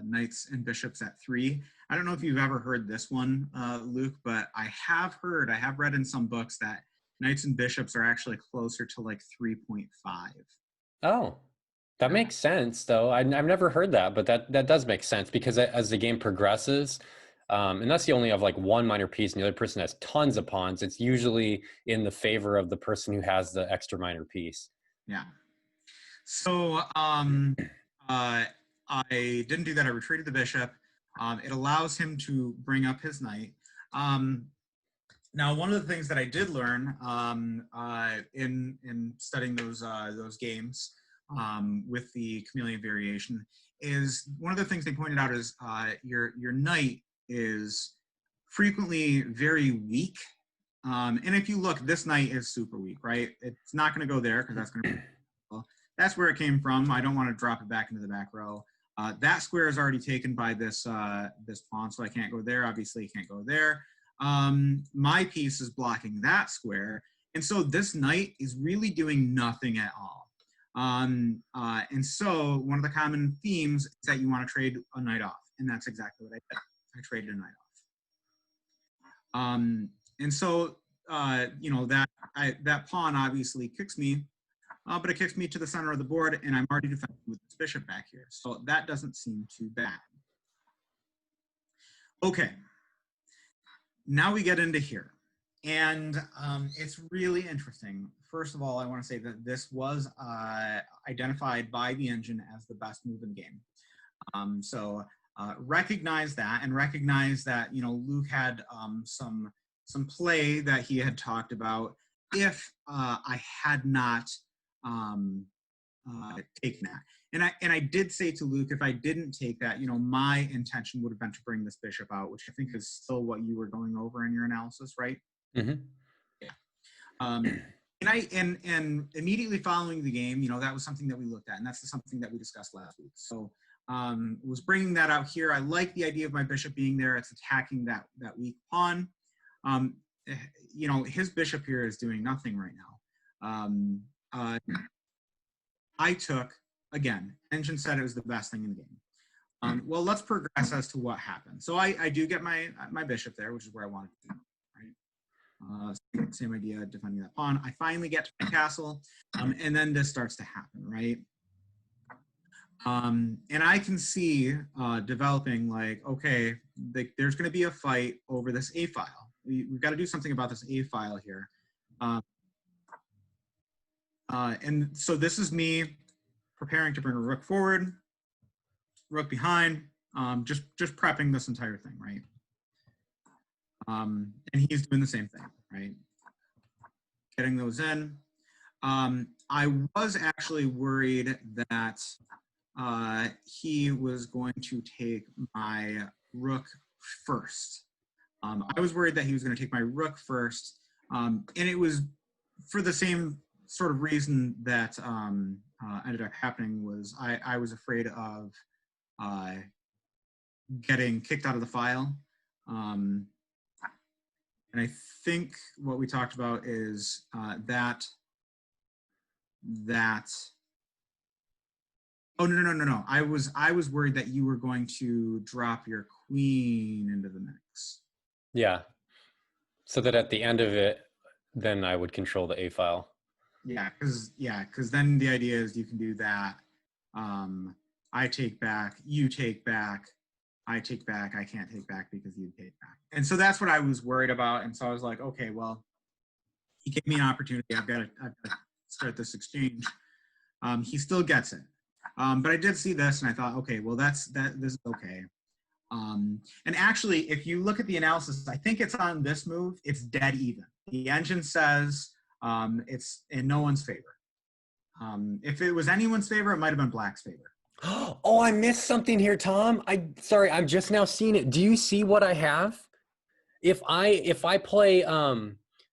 knights and bishops at 3. I don't know if you've ever heard this one, Luke, but I have read in some books that knights and bishops are actually closer to like 3.5. Oh, that makes sense, though. I've never heard that, but that does make sense, because as the game progresses, unless you only have like one minor piece and the other person has tons of pawns, it's usually in the favor of the person who has the extra minor piece. Yeah. So I didn't do that. I retreated the bishop. It allows him to bring up his knight. Now, one of the things that I did learn in studying those games with the chameleon variation is one of the things they pointed out is your knight is frequently very weak. And if you look, this knight is super weak, right? It's not going to go there because that's going to be that's where it came from. I don't want to drop it back into the back row. That square is already taken by this pawn, so I can't go there. Obviously, you can't go there. My piece is blocking that square. And so this knight is really doing nothing at all. And so one of the common themes is that you want to trade a knight off, and that's exactly what I did. I traded a knight off. And so, you know, that pawn obviously kicks me, but it kicks me to the center of the board, and I'm already defending with this bishop back here. So that doesn't seem too bad. Okay, now we get into here. And it's really interesting. First of all, I want to say that this was identified by the engine as the best move in the game. So recognize that, and recognize that, you know, Luke had some play that he had talked about if I had not taken that. And I did say to Luke, if I didn't take that, you know, my intention would have been to bring this bishop out, which I think is still what you were going over in your analysis, right? Mm-hmm. Yeah. And immediately following the game, you know, that was something that we looked at, and that's something that we discussed last week. So was bringing that out here. I like the idea of my bishop being there. It's attacking that weak pawn. You know, his bishop here is doing nothing right now. I took, again, engine said it was the best thing in the game. Well, let's progress as to what happened. So I do get my bishop there, which is where I wanted to go, right? Same idea, defending that pawn. I finally get to my castle, and then this starts to happen, right? And I can see developing like, okay, there's going to be a fight over this A file. We've got to do something about this A file here. And so this is me preparing to bring a rook forward, rook behind, just prepping this entire thing, right? And he's doing the same thing, right? Getting those in. I was actually worried that he was going to take my rook first. I was worried that he was going to take my rook first, and it was for the same sort of reason that ended up happening. Was I was afraid of getting kicked out of the file. And I think what we talked about is that oh no. I was worried that you were going to drop your queen into the mix. Yeah. So that at the end of it, then I would control the A file. Yeah, because then the idea is you can do that. I take back, you take back, I take back, I can't take back because you take back. And so that's what I was worried about. And so I was like, okay, well, he gave me an opportunity. I've got to start this exchange. He still gets it. But I did see this and I thought, okay, well, this is okay. And actually, if you look at the analysis, I think it's on this move, it's dead even. The engine says it's in no one's favor. If it was anyone's favor, it might have been Black's favor. Oh, I missed something here, Tom. Sorry, I'm just now seeing it. Do you see what I have? If I play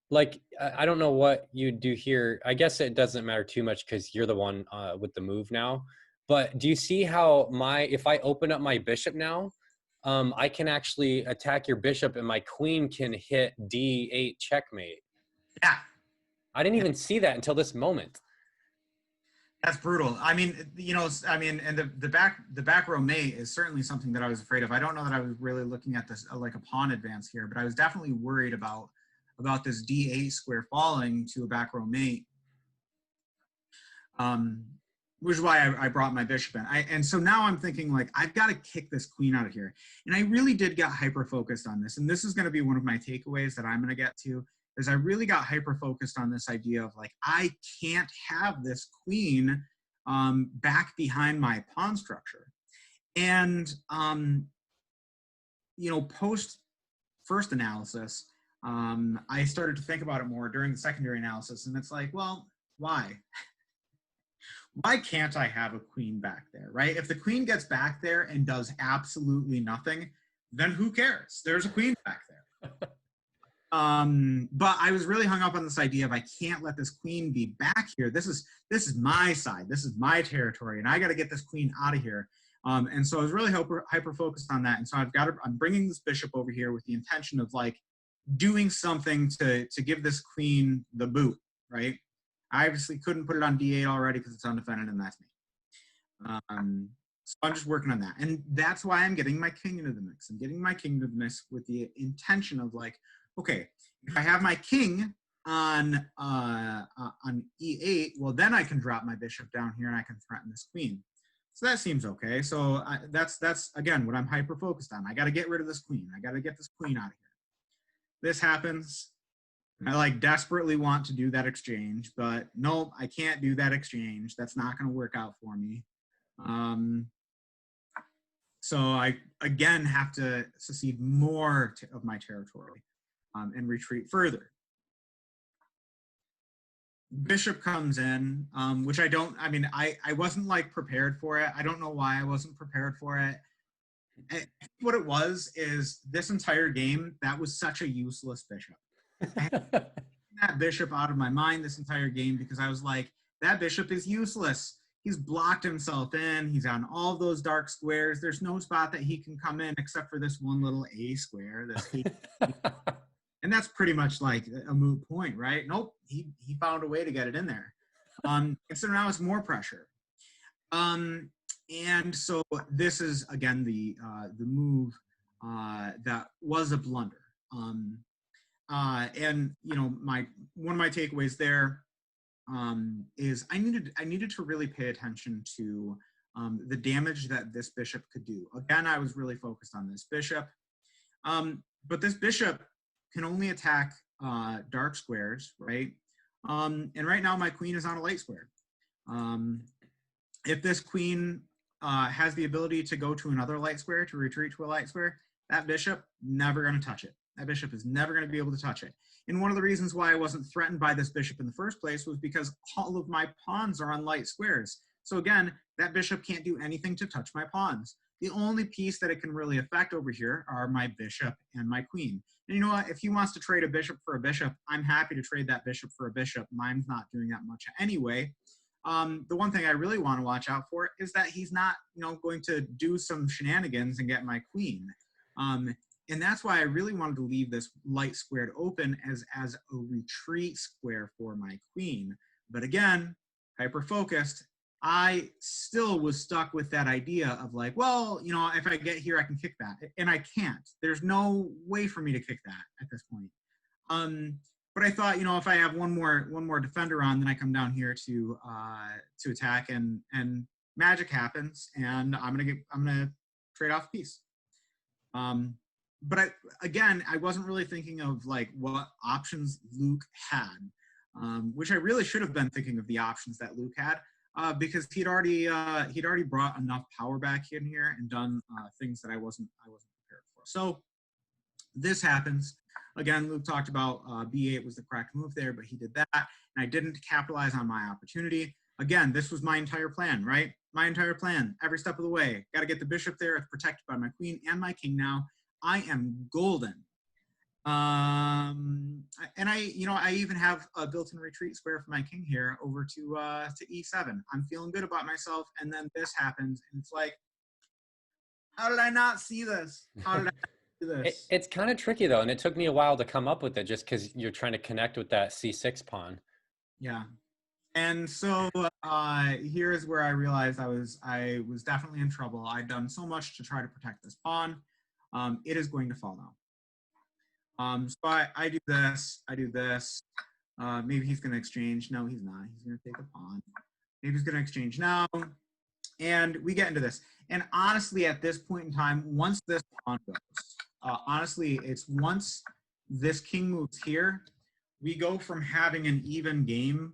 like I don't know what you do here. I guess it doesn't matter too much because you're the one with the move now. But do you see how if I open up my bishop now, I can actually attack your bishop and my queen can hit D8 checkmate. Yeah. I didn't even see that until this moment. That's brutal. I mean, you know, and the back row mate is certainly something that I was afraid of. I don't know that I was really looking at this like a pawn advance here, but I was definitely worried about this D8 square falling to a back row mate. Which is why I brought my bishop in. And so now I'm thinking like, I've got to kick this queen out of here. And I really did get hyper-focused on this. And this is going to be one of my takeaways that I'm going to get to, is I really got hyper-focused on this idea of like, I can't have this queen back behind my pawn structure. And, you know, post first analysis, I started to think about it more during the secondary analysis. And it's like, well, why? Why can't I have a queen back there, right? If the queen gets back there and does absolutely nothing, then who cares? There's a queen back there. But I was really hung up on this idea of I can't let this queen be back here. This is my side. This is my territory, and I got to get this queen out of here. And so I was really hyper focused on that. And so I'm bringing this bishop over here with the intention of like doing something to give this queen the boot, right? I obviously couldn't put it on d8 already because it's undefended, and that's me. So I'm just working on that. And that's why I'm getting my king into the mix. I'm getting my king into the mix with the intention of like, okay, if I have my king on e8, well, then I can drop my bishop down here and I can threaten this queen. So that seems okay. So that's again, what I'm hyper focused on. I got to get rid of this queen. I got to get this queen out of here. This happens. I like desperately want to do that exchange, but nope, I can't do that exchange. That's not going to work out for me. So I, again, have to secede more of my territory and retreat further. Bishop comes in, which I wasn't like prepared for it. I don't know why I wasn't prepared for it. What it was is this entire game, that was such a useless bishop. I had that bishop out of my mind this entire game because I was like, that bishop is useless. He's blocked himself in. He's on all of those dark squares. There's no spot that he can come in except for this one little A square. And that's pretty much like a moot point, right? Nope, he found a way to get it in there. And so now it's more pressure. And so this is, again, the move that was a blunder. And, you know, one of my takeaways there is I needed to really pay attention to the damage that this bishop could do. Again, I was really focused on this bishop, but this bishop can only attack dark squares, right? And right now my queen is on a light square. If this queen has the ability to go to another light square, to retreat to a light square, that bishop never going to touch it. That bishop is never going to be able to touch it. And one of the reasons why I wasn't threatened by this bishop in the first place was because all of my pawns are on light squares. So again, that bishop can't do anything to touch my pawns. The only piece that it can really affect over here are my bishop and my queen. And you know what? If he wants to trade a bishop for a bishop, I'm happy to trade that bishop for a bishop. Mine's not doing that much anyway. The one thing I really want to watch out for is that he's not, you know, going to do some shenanigans and get my queen. And that's why I really wanted to leave this light squared open as a retreat square for my queen. But again, hyper focused, I still was stuck with that idea of like, well, you know, if I get here, I can kick that. And I can't. There's no way for me to kick that at this point. But I thought, you know, if I have one more defender on, then I come down here to attack, and magic happens, and I'm gonna trade off a piece. But I wasn't really thinking of like what options Luke had, which I really should have been thinking of the options that Luke had, because he'd already brought enough power back in here and done things that I wasn't prepared for. So this happens. Again, Luke talked about B8 was the correct move there, but he did that, and I didn't capitalize on my opportunity. Again, this was my entire plan, right? My entire plan, every step of the way. Got to get the bishop there. It's protected by my queen and my king now. I am golden. And I even have a built-in retreat square for my king here over to E7. I'm feeling good about myself, and then this happens, and it's like, how did I not see this? How did I not see this? It's kind of tricky though, and it took me a while to come up with it just because you're trying to connect with that C6 pawn. Yeah. And so here's where I realized I was definitely in trouble. I'd done so much to try to protect this pawn. It is going to fall now. So I do this, I do this. Maybe he's going to exchange. No, he's not. He's going to take a pawn. Maybe he's going to exchange now. And we get into this. And honestly, at this point in time, once this pawn goes, honestly, it's once this king moves here, we go from having an even game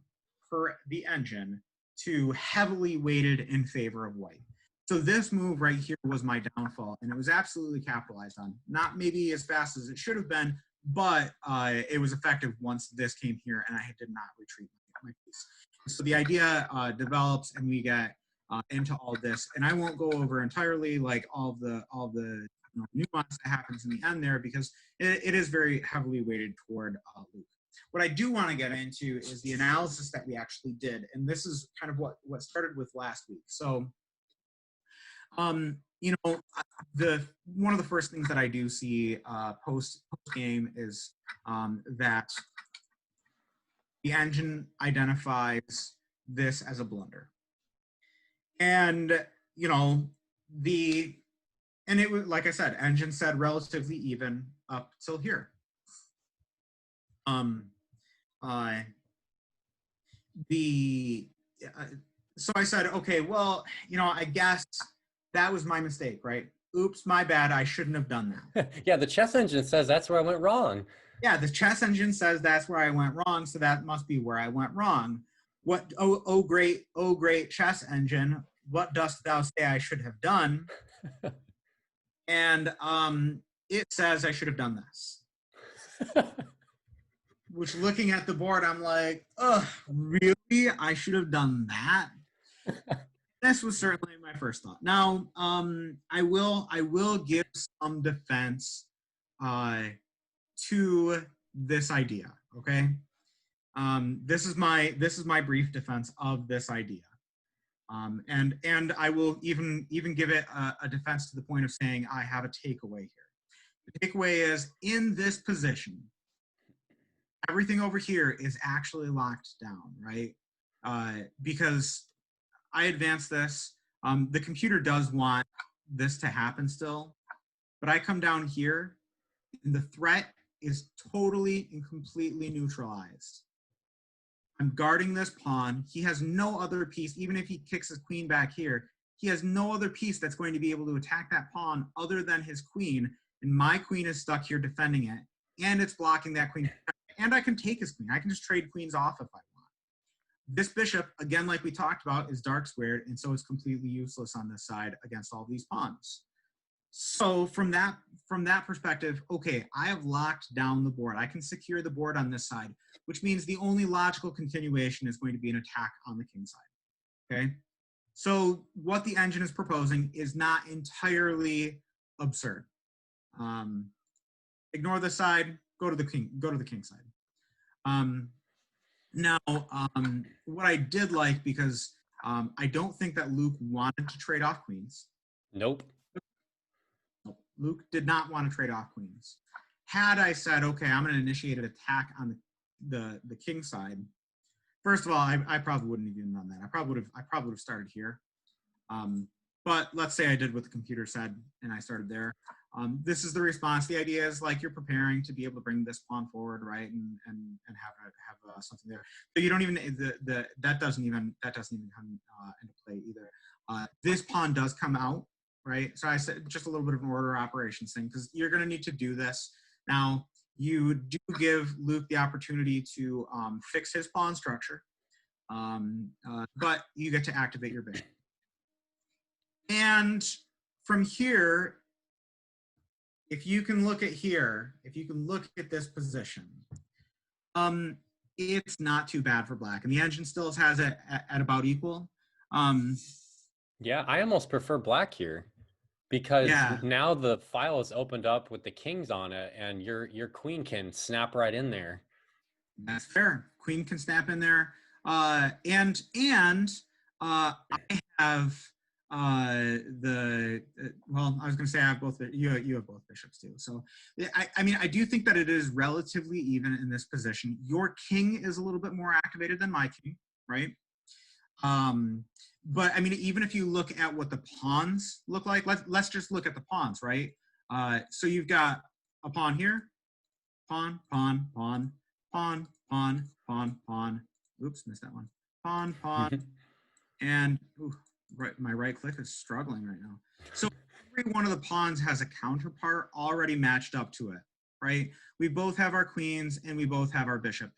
for the engine to heavily weighted in favor of white. So this move right here was my downfall, and it was absolutely capitalized on. Not maybe as fast as it should have been, but it was effective once this came here and I did not retreat my piece. So the idea develops, and we get into all this, and I won't go over entirely like all the nuance that happens in the end there, because it is very heavily weighted toward Luke. What I do want to get into is the analysis that we actually did, and this is kind of what started with last week. So, you know, one of the first things that I do see post game is that the engine identifies this as a blunder. And, you know, and it was, like I said, engine said relatively even up till here. So I said, okay, well, you know, I guess that was my mistake, right? Oops, my bad. I shouldn't have done that. Yeah, the chess engine says that's where I went wrong. Yeah, the chess engine says that's where I went wrong, so that must be where I went wrong. What, oh great chess engine, what dost thou say I should have done? And it says I should have done this. Which, looking at the board, I'm like, ugh, really? I should have done that? This was certainly my first thought. Now, I will give some defense to this idea. Okay, this is my brief defense of this idea, and I will even give it a defense to the point of saying I have a takeaway here. The takeaway is, in this position, everything over here is actually locked down, right? Because I advanced this. The computer does want this to happen still, but I come down here and the threat is totally and completely neutralized. I'm guarding this pawn. He has no other piece. Even if he kicks his queen back here, he has no other piece that's going to be able to attack that pawn other than his queen. And my queen is stuck here defending it, and it's blocking that queen. And I can take his queen. I can just trade queens off if I want. This bishop, again, like we talked about, is dark squared, and so it's completely useless on this side against all these pawns. So from that perspective, okay, I have locked down the board. I can secure the board on this side, which means the only logical continuation is going to be an attack on the king side. Okay, so what the engine is proposing is not entirely absurd. Ignore this side. Go to the king side. Now, what I did like, because I don't think that Luke wanted to trade off queens. Nope. Luke did not want to trade off queens. Had I said, okay, I'm going to initiate an attack on the king side, first of all, I probably wouldn't have even done that. I probably would have started here. But let's say I did what the computer said and I started there. This is the response. The idea is, like, you're preparing to be able to bring this pawn forward, right, and have something there. So you don't even that doesn't even come into play either. This pawn does come out, right? So I said just a little bit of an order operations thing, because you're going to need to do this. Now, you do give Luke the opportunity to fix his pawn structure, but you get to activate your bishop. And from here, if you can look at here, if you can look at this position, it's not too bad for black. And the engine still has it at about equal. Yeah, I almost prefer black here, because now the file is opened up with the kings on it, and your queen can snap right in there. That's fair. Queen can snap in there. I have well, I was going to say I have both. You have both bishops too. So I mean, I do think that it is relatively even in this position. Your king is a little bit more activated than my king, right? But I mean, even if you look at what the pawns look like, let's just look at the pawns, right? So you've got a pawn here, pawn, pawn, pawn, pawn, pawn, pawn, pawn. Oops, missed that one. Pawn, pawn, and ooh, right, my right click is struggling right now. So every one of the pawns has a counterpart already matched up to it, right? We both have our queens and we both have our bishop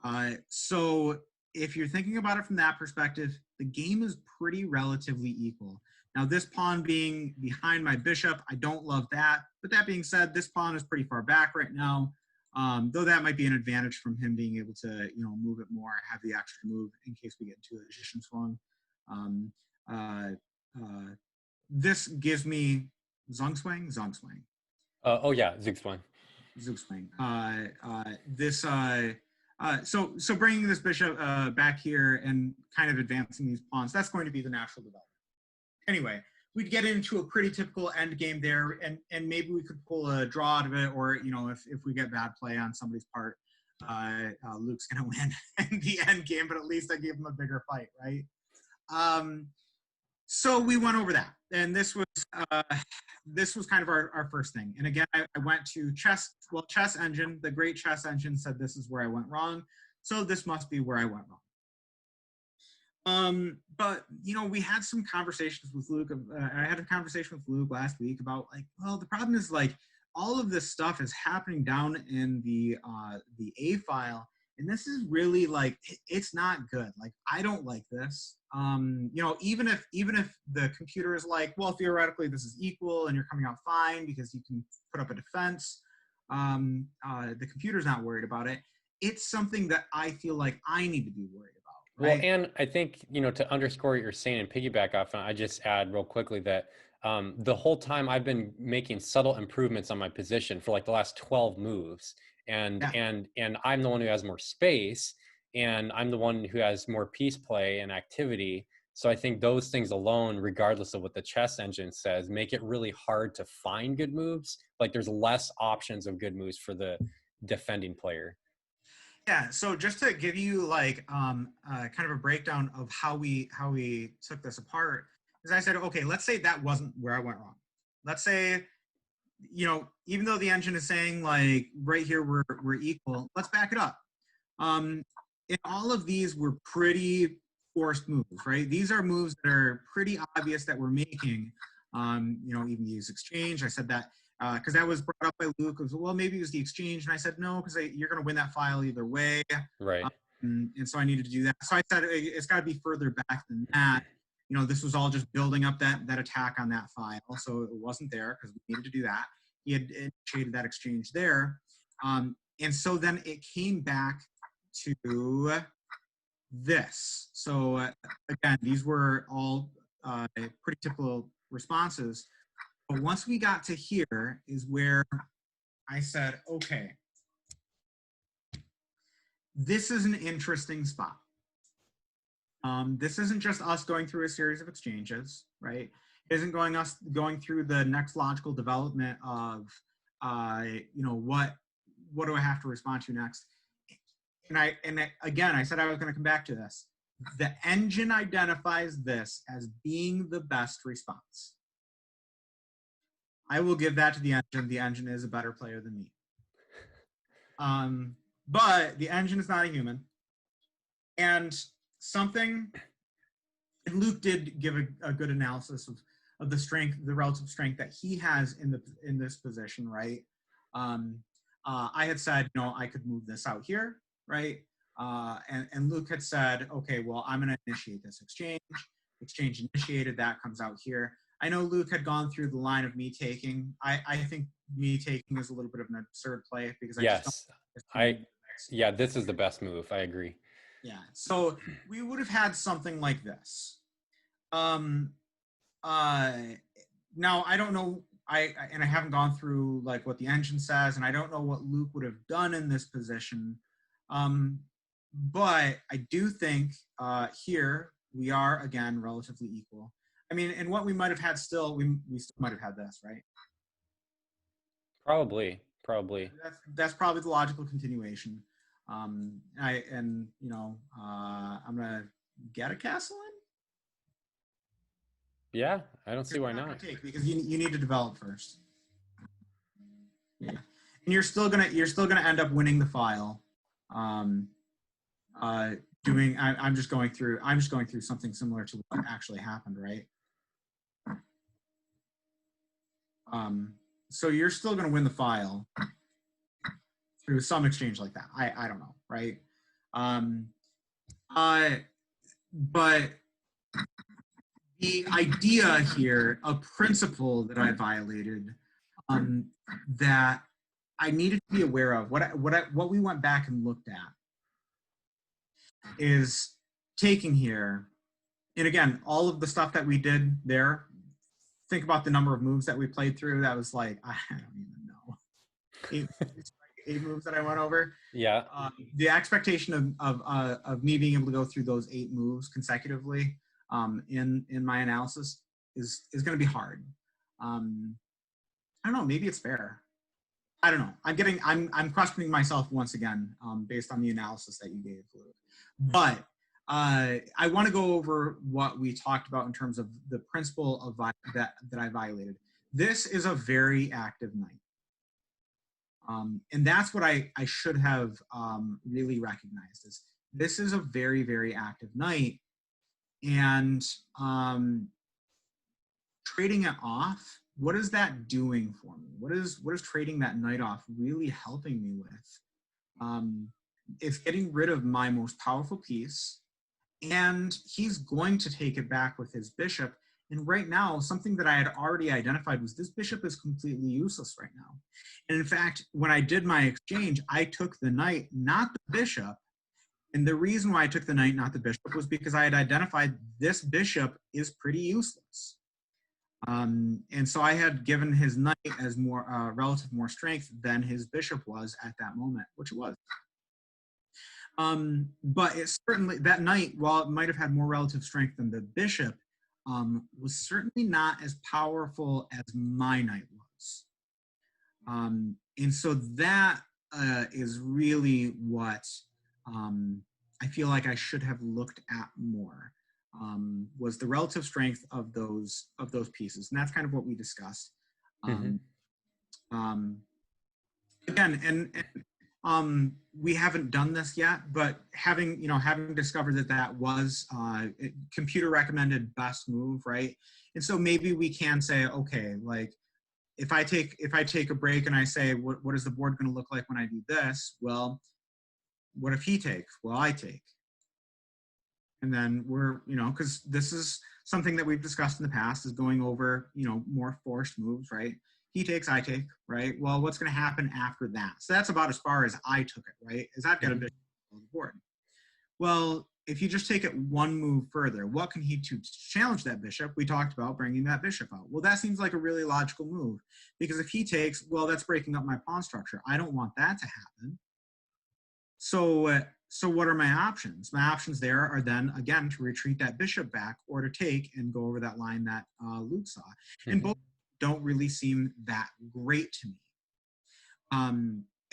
pair. So if you're thinking about it from that perspective, the game is pretty relatively equal. Now, this pawn being behind my bishop, I don't love that. But that being said, this pawn is pretty far back right now. Though that might be an advantage from him being able to, you know, move it more, have the extra move in case we get into a position swung. This gives me Zugzwang. Oh yeah, Zugzwang. So bringing this bishop back here and kind of advancing these pawns, that's going to be the natural development. Anyway, we'd get into a pretty typical end game there, and maybe we could pull a draw out of it, or, you know, if we get bad play on somebody's part. Luke's going to win in the end game, but at least I gave him a bigger fight, right? So we went over that, and this was kind of our first thing. And again, I went to Chess Engine. The great Chess Engine said this is where I went wrong, so this must be where I went wrong. But you know, we had some conversations with Luke. I had a conversation with Luke last week about like, well, the problem is like all of this stuff is happening down in the A file, and this is really like it's not good. Like I don't like this. You know, even if the computer is like, well, theoretically this is equal and you're coming out fine because you can put up a defense. The computer's not worried about it. It's something that I feel like I need to be worried about. Right? Well, and I think, you know, to underscore what you're saying and piggyback off, I just add real quickly that the whole time I've been making subtle improvements on my position for like the last 12 moves, and I'm the one who has more space, and I'm the one who has more piece play and activity. So I think those things alone, regardless of what the chess engine says, make it really hard to find good moves. Like there's less options of good moves for the defending player. Yeah, so just to give you like kind of a breakdown of how we took this apart, is I said, okay, let's say that wasn't where I went wrong. Let's say, you know, even though the engine is saying like right here we're equal, let's back it up. And all of these were pretty forced moves, right? These are moves that are pretty obvious that we're making. You know, even use exchange. I said that because that was brought up by Luke. It was, well, maybe it was the exchange, and I said no, because you're going to win that file either way. Right. And so I needed to do that. So I said it's got to be further back than that. You know, this was all just building up that attack on that file, so it wasn't there because we needed to do that. He had initiated that exchange there, and so then it came back to this. So again, these were all pretty typical responses. But once we got to here is where I said, okay, this is an interesting spot. This isn't just us going through a series of exchanges, right? It isn't going through the next logical development of, you know, what do I have to respond to next? And again, I said I was going to come back to this. The engine identifies this as being the best response. I will give that to the engine. The engine is a better player than me. But the engine is not a human. And Luke did give a good analysis of the strength, the relative strength that he has in this position, right? I had said, you know, I could move this out here, right? And Luke had said, okay, well, I'm going to initiate this exchange. Exchange initiated, that comes out here. I know Luke had gone through the line of me taking. I think me taking is a little bit of an absurd play because this is the best move. I agree. Yeah, so we would have had something like this. Now I don't know. I haven't gone through like what the engine says, and I don't know what Luke would have done in this position. But I do think here we are again relatively equal. I mean, and what we might have had still, we still might have had this, right? Probably. That's probably the logical continuation. I'm gonna get a castle in. Yeah, I don't see why not. Because you need to develop first. Yeah, and you're still gonna end up winning the file. I'm just going through something similar to what actually happened, right? So you're still going to win the file through some exchange like that. I don't know, right? But the idea here, a principle that I violated, that I needed to be aware of, what we went back and looked at, is taking here, and again, all of the stuff that we did there. Think about the number of moves that we played through. That was like, I don't even know, eight moves that I went over. Yeah. The expectation of me being able to go through those 8 moves consecutively in my analysis is going to be hard. I don't know. Maybe it's fair. I don't know. I'm questioning myself once again, based on the analysis that you gave, Luke. But I want to go over what we talked about in terms of the principle of that I violated. This is a very active knight. And that's what I should have really recognized, is this is a very, very active knight. And trading it off, what is that doing for me? What is trading that knight off really helping me with? It's getting rid of my most powerful piece, and he's going to take it back with his bishop. And right now, something that I had already identified was this bishop is completely useless right now. And in fact, when I did my exchange, I took the knight, not the bishop. And the reason why I took the knight, not the bishop, was because I had identified this bishop is pretty useless. And so I had given his knight as more relative more strength than his bishop was at that moment, which it was. But it certainly, that knight, while it might have had more relative strength than the bishop, was certainly not as powerful as my knight was. And so that is really what I feel like I should have looked at more, was the relative strength of those pieces. And that's kind of what we discussed. Again, and we haven't done this yet, but having discovered that was computer recommended best move, right? And so maybe we can say, okay, like if I take a break and I say, what is the board going to look like when I do this? Well, what if he takes? Well, I take. And then we're, because this is something that we've discussed in the past, is going over, more forced moves, right? He takes, I take, right? Well, what's going to happen after that? So that's about as far as I took it, right? Is I've got a bishop on the board. Well, if you just take it one move further, what can he do to challenge that bishop? We talked about bringing that bishop out. Well, that seems like a really logical move, because if he takes, well, that's breaking up my pawn structure. I don't want that to happen. So what are my options? My options there are then, again, to retreat that bishop back, or to take and go over that line that Luke saw. And both don't really seem that great to me.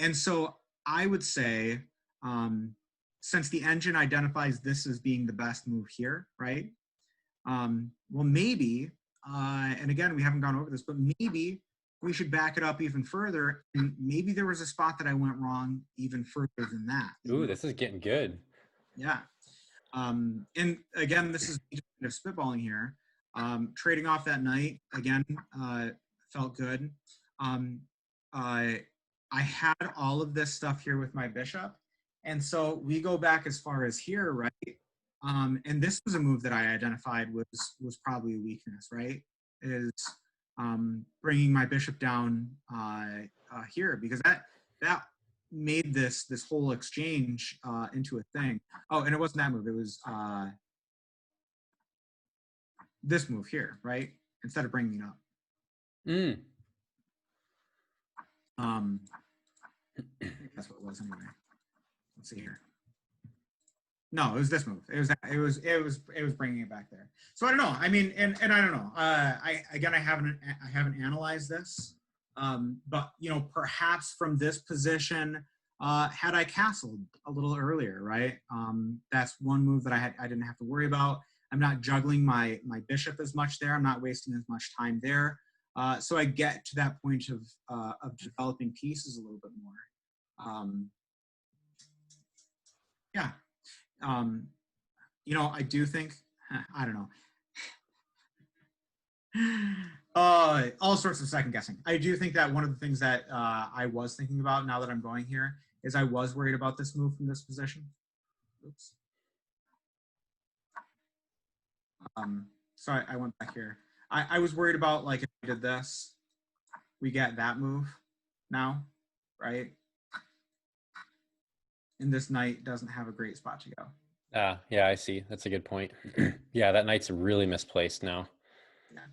And so I would say, since the engine identifies this as being the best move here, right? Well, maybe, and again, we haven't gone over this, but maybe we should back it up even further. And maybe there was a spot that I went wrong even further than that. Ooh, this is getting good. Yeah. And again, this is kind of spitballing here. Trading off that knight, again, felt good. I had all of this stuff here with my bishop. And so we go back as far as here, right? And this was a move that I identified was probably a weakness, right? Is bringing my bishop down here, because that made this whole exchange into a thing. Oh, and it wasn't that move. It was this move here, right? Instead of bringing it up. That's what it was anyway. Let's see here. No, it was this move. It was bringing it back there. So I don't know. I mean, and I don't know. I haven't analyzed this, but perhaps from this position, had I castled a little earlier, right? That's one move that I didn't have to worry about. I'm not juggling my bishop as much there. I'm not wasting as much time there. So I get to that point of developing pieces a little bit more. Yeah. I do think, I don't know. All sorts of second guessing. I do think that one of the things that I was thinking about now that I'm going here is I was worried about this move from this position. Oops. So I went back here. I was worried about, like, if I did this, we get that move now, right? And this knight doesn't have a great spot to go. Yeah, I see. That's a good point. Yeah, that knight's really misplaced now. Yeah.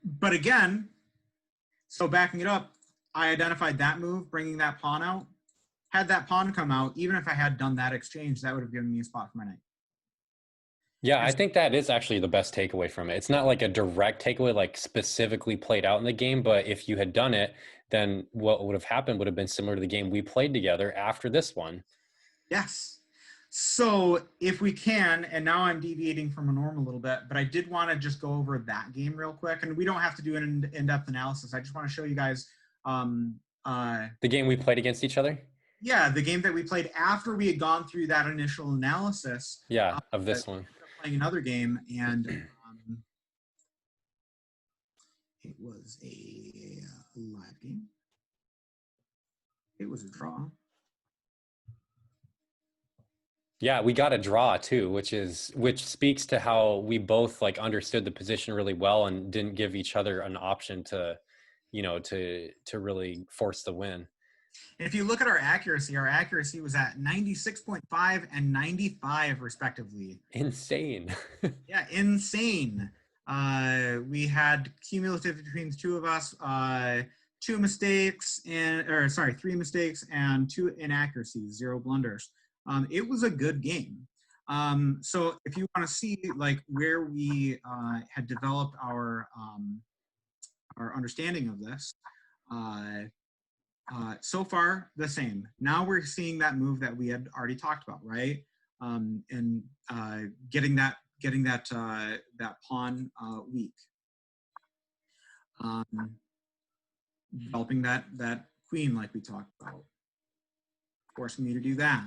But again, so backing it up, I identified that move, bringing that pawn out. Had that pawn come out, even if I had done that exchange, that would have given me a spot for my knight. Yeah, I think that is actually the best takeaway from it. It's not like a direct takeaway, like specifically played out in the game, but if you had done it, then what would have happened would have been similar to the game we played together after this one. Yes. So if we can, and now I'm deviating from a norm a little bit, but I did want to just go over that game real quick, and we don't have to do an in-depth analysis. I just want to show you guys the game we played against each other. Yeah, the game that we played after we had gone through that initial analysis. Yeah, of this one. Playing another game, and it was a live game. It was a draw. Yeah, we got a draw too, which speaks to how we both like understood the position really well and didn't give each other an option to, you know, to really force the win. And if you look at our accuracy was at 96.5 and 95 respectively. Insane. Yeah, insane. We had cumulative between the two of us, 3 mistakes and 2 inaccuracies, 0 blunders. It was a good game. So if you want to see like where we had developed our understanding of this, so far the same. Now we're seeing that move that we had already talked about, right? And getting that pawn weak, developing that queen like we talked about, forcing me to do that.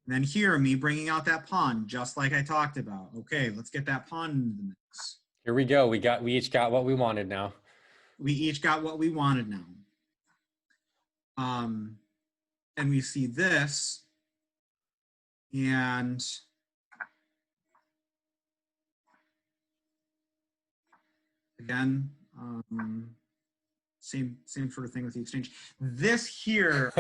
And then here, me bringing out that pawn, just like I talked about. Okay, let's get that pawn into the mix. Here we go. We each got what we wanted now. We each got what we wanted now. And we see this, and again, same sort of thing with the exchange. This here,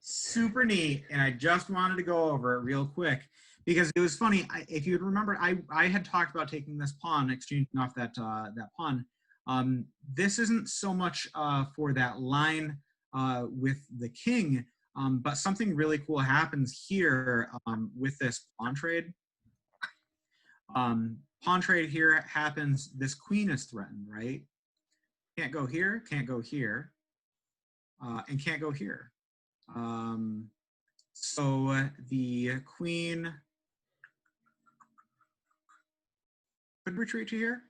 super neat, and I just wanted to go over it real quick because it was funny. If you'd remember, I had talked about taking this pawn, exchanging off that pawn. This isn't so much for that line with the king, but something really cool happens here with this pawn trade. Pawn trade here happens. This queen is threatened, right? Can't go here, can't go here, and can't go here. So the queen could retreat to here.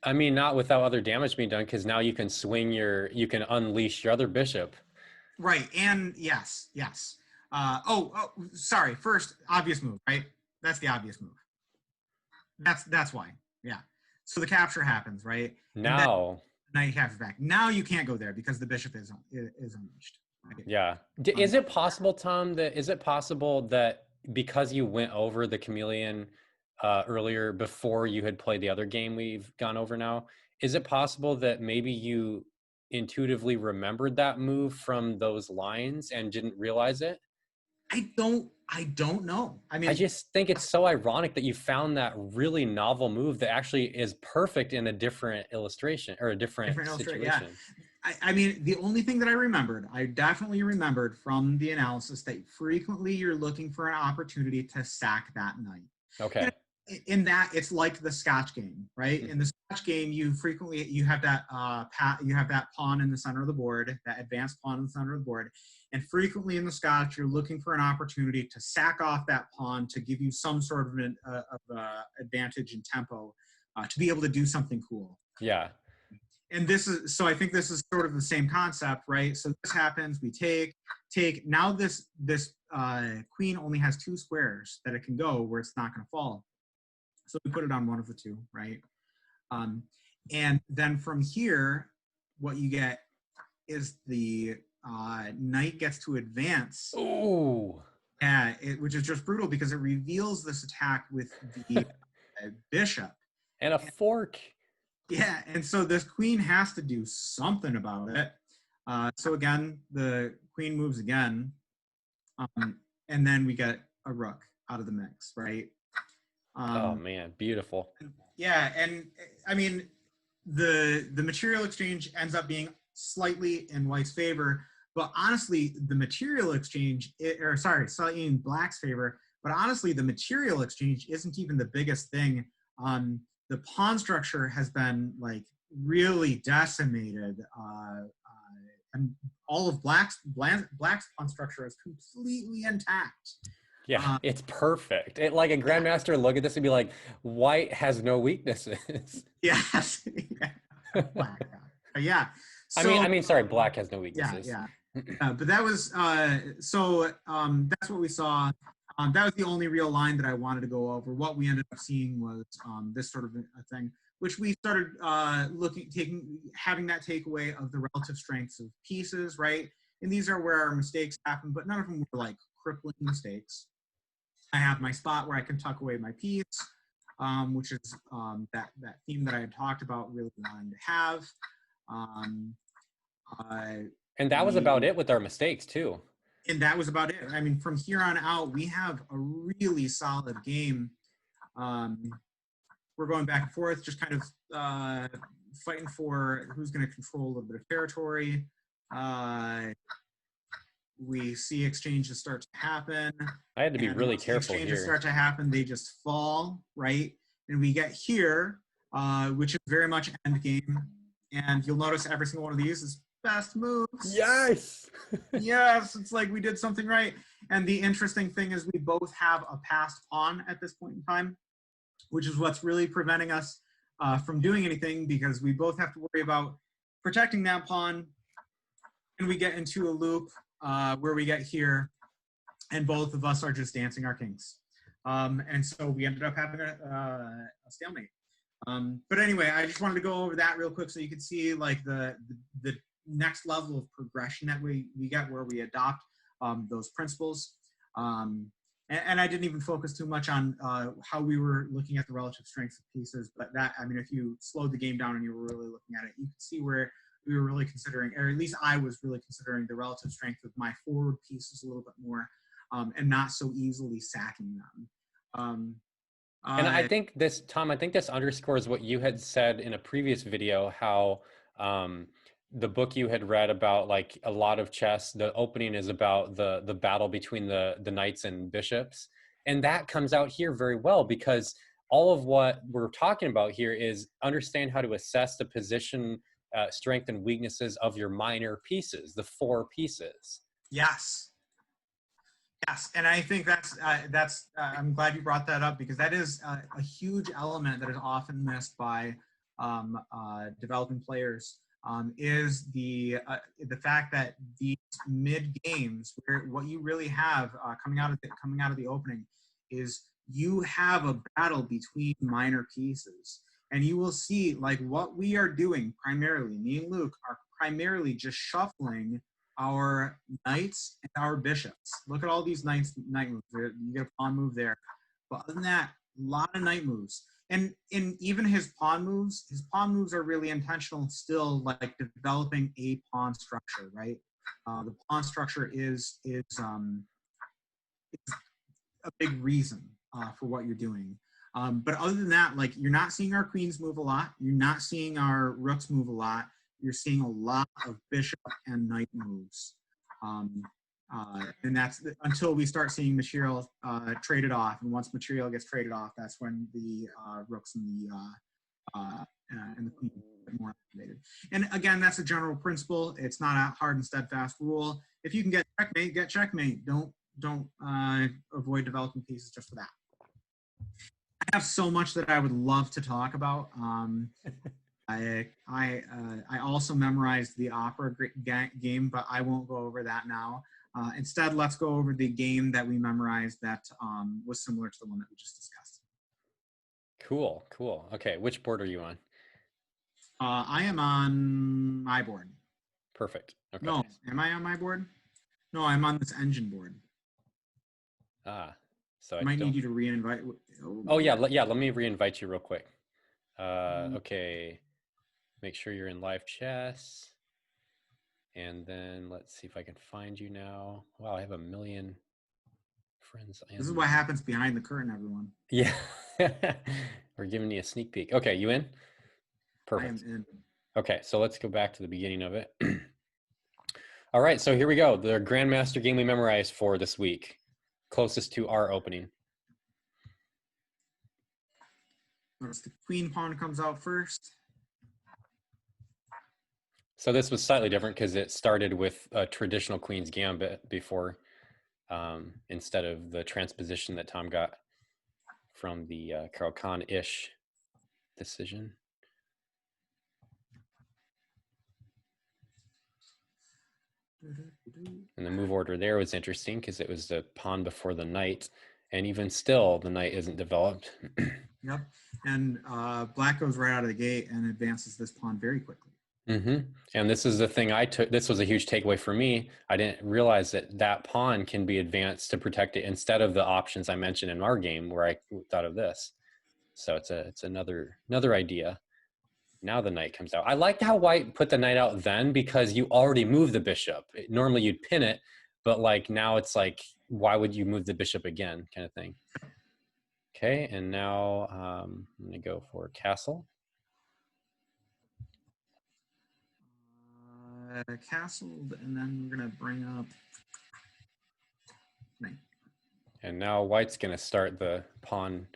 I mean, not without other damage being done, because now you can you can unleash your other bishop. Right, and yes. Oh, sorry. First, obvious move, right? That's the obvious move. That's why. Yeah. So the capture happens, right? Now you capture back. Now you can't go there because the bishop is unleashed. Right? Yeah. Is it possible, Tom, that because you went over the chameleon earlier before you had played the other game we've gone over now, is it possible that maybe you intuitively remembered that move from those lines and didn't realize it? I don't know. I mean, I just think it's so ironic that you found that really novel move that actually is perfect in a different illustration or a different situation. Yeah. I mean, the only thing that I definitely remembered from the analysis that frequently you're looking for an opportunity to sack that knight. Okay. You know, in that, it's like the Scotch game, right? Mm-hmm. In the Scotch game, you have that pawn in the center of the board, that advanced pawn in the center of the board, and frequently in the Scotch, you're looking for an opportunity to sack off that pawn to give you some sort of an advantage in tempo to be able to do something cool. Yeah. And I think this is sort of the same concept, right? So this happens, we take. Now this queen only has 2 squares that it can go where it's not going to fall. So we put it on one of the 2, right? And then from here, what you get is the knight gets to advance. Ooh. Which is just brutal because it reveals this attack with the bishop. And a fork. Yeah, and so this queen has to do something about it. So again, the queen moves again, and then we get a rook out of the mix, right? Oh man, beautiful. Yeah, and I mean, the material exchange ends up being slightly in white's favor, but honestly, the material exchange, slightly in black's favor, but honestly, the material exchange isn't even the biggest thing. the pawn structure has been like really decimated, and all of black's pawn structure is completely intact. Yeah, it's perfect. It, like a grandmaster look at this and be like, white has no weaknesses. Yes. Black. Yeah. So, I mean, sorry, black has no weaknesses. Yeah. But that was that's what we saw. That was the only real line that I wanted to go over. What we ended up seeing was this sort of a thing, which we started having that takeaway of the relative strengths of pieces, right? And these are where our mistakes happen, but none of them were like crippling mistakes. I have my spot where I can tuck away my piece, which is that theme that I had talked about really wanting to have. And that was about it with our mistakes too. And that was about it. I mean, from here on out, we have a really solid game. We're going back and forth, just kind of fighting for who's going to control a little bit of territory. We see exchanges start to happen. I had to be really careful exchanges here. start to happen, they just fall, right? And we get here, which is very much end game. And you'll notice every single one of these is best moves. Yes. Yes, it's like we did something right. And the interesting thing is we both have a passed pawn at this point in time, which is what's really preventing us from doing anything, because we both have to worry about protecting that pawn. And we get into a loop where we get here, and both of us are just dancing our kings. And so we ended up having a stalemate. But anyway, I just wanted to go over that real quick so you can see like the next level of progression that we get, where we adopt those principles. And I didn't even focus too much on how we were looking at the relative strengths of pieces, but that, I mean, if you slowed the game down and you were really looking at it, you could see where we were really considering, or at least I was really considering, the relative strength of my forward pieces a little bit more, and not so easily sacking them. And I think this, Tom, I think this underscores what you had said in a previous video, how the book you had read about, like, a lot of chess, the opening is about the battle between the knights and bishops. And that comes out here very well, because all of what we're talking about here is understand how to assess the position, strength and weaknesses of your minor pieces, the four pieces. Yes. Yes, and I think that's I'm glad you brought that up, because that is a huge element that is often missed by developing players, is the fact that these mid games, where what you really have coming out of the opening is you have a battle between minor pieces, and you will see, like, what we are doing primarily, me and Luke are primarily just shuffling our knights and our bishops. Look at all these knight moves. You get a pawn move there. But other than that, a lot of knight moves. And in even his pawn moves are really intentional still, like developing a pawn structure, right? The pawn structure is a big reason for what you're doing. But other than that, like, you're not seeing our queens move a lot. You're not seeing our rooks move a lot. You're seeing a lot of bishop and knight moves. And that's until we start seeing material traded off. And once material gets traded off, that's when the rooks and the queen get more activated. And again, that's a general principle. It's not a hard and steadfast rule. If you can get checkmate, get checkmate. Don't avoid developing pieces just for that. I have so much that I would love to talk about. I also memorized the opera game, but I won't go over that now. Instead, let's go over the game that we memorized that was similar to the one that we just discussed. Cool. Okay, which board are you on? I am on my board. Perfect. Okay. No, am I on my board? No, I'm on this engine board. So I might need you to re-invite. Oh yeah, let me re-invite you real quick. Okay. Make sure you're in live chess. And then let's see if I can find you now. Wow, I have 1 million friends. This is what happens behind the curtain, everyone. Yeah. We're giving you a sneak peek. Okay, you in? Perfect. I am in. Okay, so let's go back to the beginning of it. All right, so here we go. The Grandmaster game we memorized for this week, closest to our opening. Notice the queen pawn comes out first. So this was slightly different because it started with a traditional queen's gambit before, instead of the transposition that Tom got from the Carl Khan-ish decision. And the move order there was interesting because it was the pawn before the knight, and even still, the knight isn't developed. Yep, and black goes right out of the gate and advances this pawn very quickly. And this is the thing I took. This was a huge takeaway for me. I didn't realize that that pawn can be advanced to protect it instead of the options I mentioned in our game where I thought of this. So it's another idea. Now the knight comes out. I liked how white put the knight out then because you already moved the bishop. Normally you'd pin it, but like now it's like, why would you move the bishop again, kind of thing. Okay, and now I'm gonna go for castle. Castled, and then we're gonna bring up knight. And now white's gonna start the pawn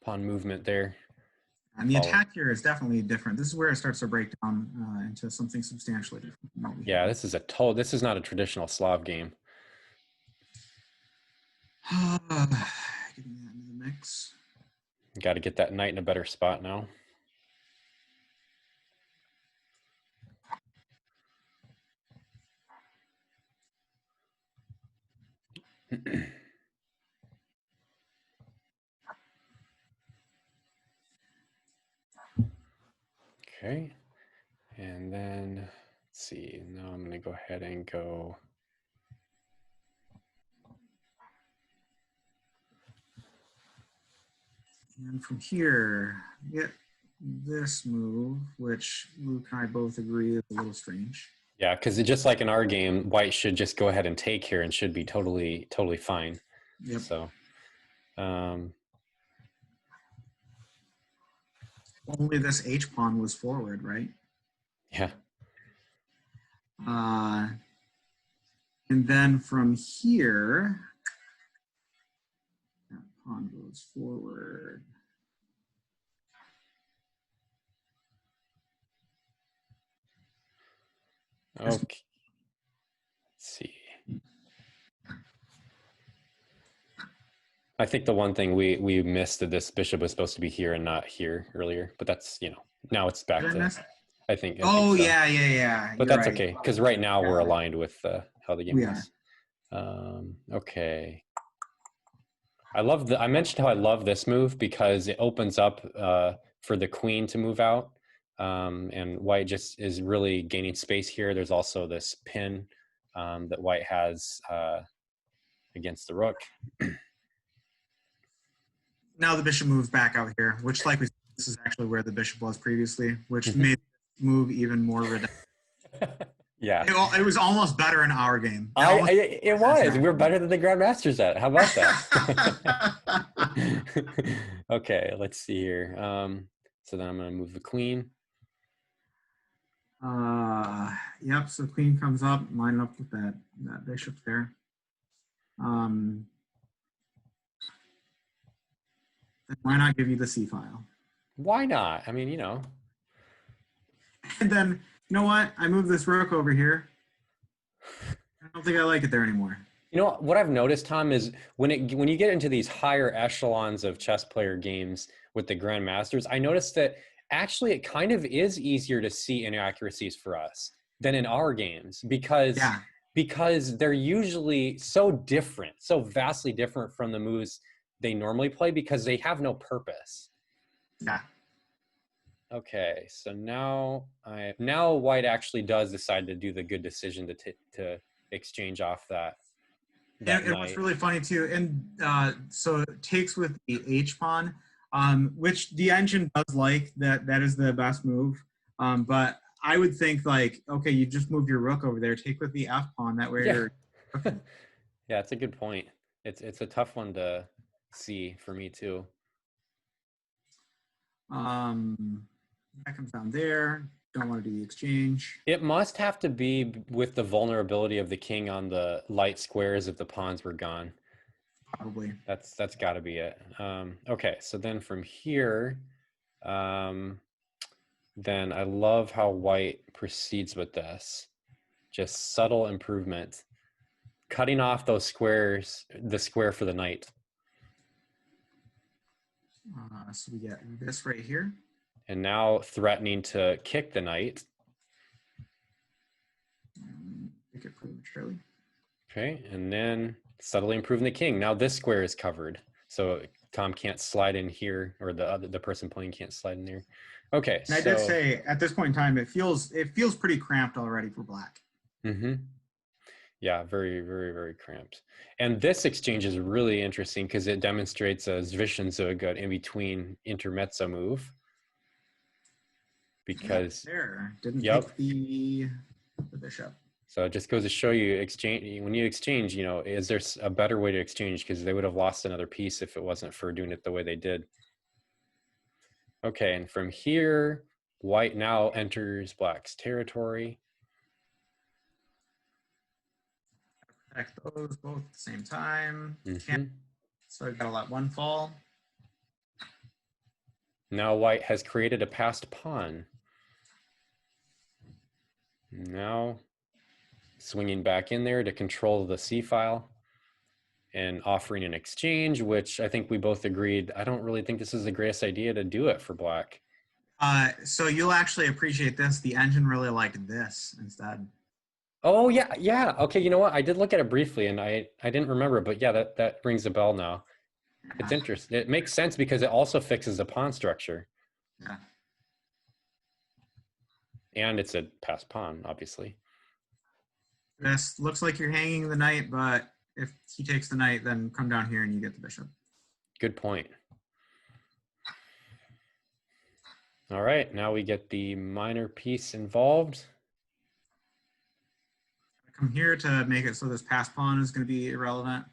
movement there. And the attack here is definitely different. This is where it starts to break down into something substantially different. Yeah, this is not a traditional Slav game. Getting that into the mix. Got to get that knight in a better spot now. Okay, and then let's see. Now I'm going to go ahead and go. And from here, get this move, which Luke and I both agree is a little strange. Yeah, because just like in our game, white should just go ahead and take here and should be totally fine. Yep. So, only this H pawn was forward, right? Yeah. And then from here, that pawn goes forward. Okay. Let's see. I think the one thing we missed that this bishop was supposed to be here and not here earlier, but that's, you know, now it's back to, I think. Oh, so. yeah. But that's okay, because right now we're aligned with how the game is. Okay. I mentioned how I love this move because it opens up for the queen to move out. And white just is really gaining space here. There's also this pin that white has against the rook. Now the bishop moves back out here, which, like we said, this is actually where the bishop was previously, which made the move even more redundant. Yeah. It was almost better in our game. It was. We're better than the Grandmasters at it. How about that? Okay, let's see here. So then I'm going to move the queen. Yep, so queen comes up, line up with that bishop there. Then why not give you the C file? Why not? I mean, you know. And then, you know what? I moved this rook over here. I don't think I like it there anymore. You know what I've noticed, Tom, is when you get into these higher echelons of chess player games with the Grandmasters, I noticed that actually it kind of is easier to see inaccuracies for us than in our games because they're usually so different, so vastly different from the moves they normally play because they have no purpose. Yeah. Okay, so now white actually does decide to do the good decision to exchange off that. And what's really funny too, and so it takes with the H pawn, which the engine does like that is the best move. But I would think like, okay, you just move your rook over there, take with the F pawn, that way you're. Yeah, it's a good point. It's a tough one to see for me too. That comes down there. Don't want to do the exchange. It must have to be with the vulnerability of the king on the light squares if the pawns were gone. Probably. That's got to be it. Okay, so then from here, then I love how white proceeds with this. Just subtle improvement. Cutting off those squares, the square for the knight. So we get this right here. And now threatening to kick the knight. Pick it prematurely. Okay, and then subtly improving the king. Now this square is covered, so Tom can't slide in here, or the person playing can't slide in there. Okay, and I did say at this point in time, it feels pretty cramped already for black. Mm-hmm. Yeah, very, very, very cramped. And this exchange is really interesting because it demonstrates a Zwischenzug in between intermezzo move. Because there didn't pick the bishop. So it just goes to show you, when you exchange, you know, is there a better way to exchange? Because they would have lost another piece if it wasn't for doing it the way they did. Okay, and from here, white now enters black's territory. Protect those both at the same time. Mm-hmm. So I've got to let one fall. Now white has created a passed pawn. Now swinging back in there to control the C file and offering an exchange, which I think we both agreed, I don't really think this is the greatest idea to do it for black. So you'll actually appreciate this. The engine really liked this instead. Oh yeah, yeah. Okay, you know what? I did look at it briefly and I didn't remember, but yeah, that rings a bell now. It's interesting. It makes sense because it also fixes the pawn structure. Yeah. And it's a passed pawn, obviously. This looks like you're hanging the knight, but if he takes the knight, then come down here and you get the bishop. Good point. All right, now we get the minor piece involved. Come here to make it so this passed pawn is going to be irrelevant.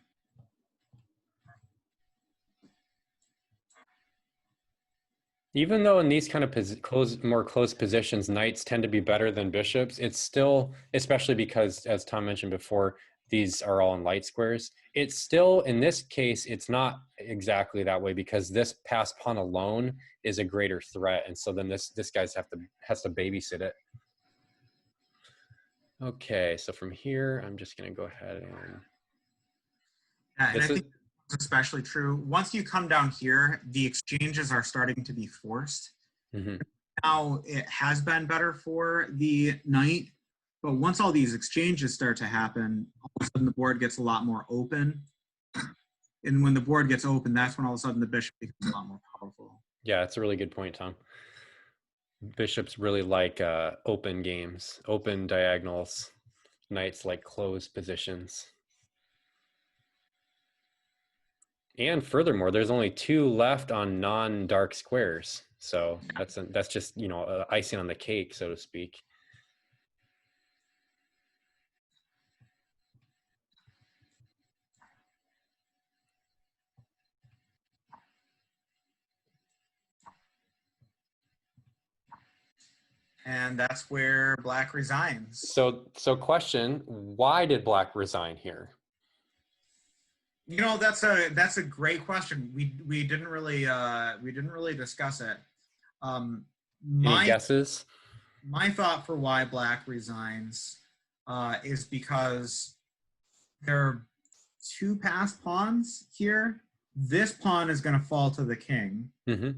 Even though in these kind of more close positions, knights tend to be better than bishops, it's still, especially because, as Tom mentioned before, these are all in light squares. It's still, in this case, it's not exactly that way because this passed pawn alone is a greater threat. And so then this guy's has to babysit it. Okay, so from here, I'm just going to go ahead and... Yeah, and I think it's especially true. Once you come down here, the exchanges are starting to be forced. Mm-hmm. Now, it has been better for the knight, but once all these exchanges start to happen, all of a sudden the board gets a lot more open. And when the board gets open, that's when all of a sudden the bishop becomes a lot more powerful. Yeah, that's a really good point, Tom. Bishops really like open games, open diagonals. Knights like closed positions. And furthermore, there's only 2 left on non-dark squares. So that's just, you know, icing on the cake, so to speak. And that's where black resigns. So question, why did black resign here? You know, that's a great question. We didn't really discuss it. Any guesses? My thought for why black resigns is because there are 2 passed pawns here. This pawn is going to fall to the king, mm-hmm.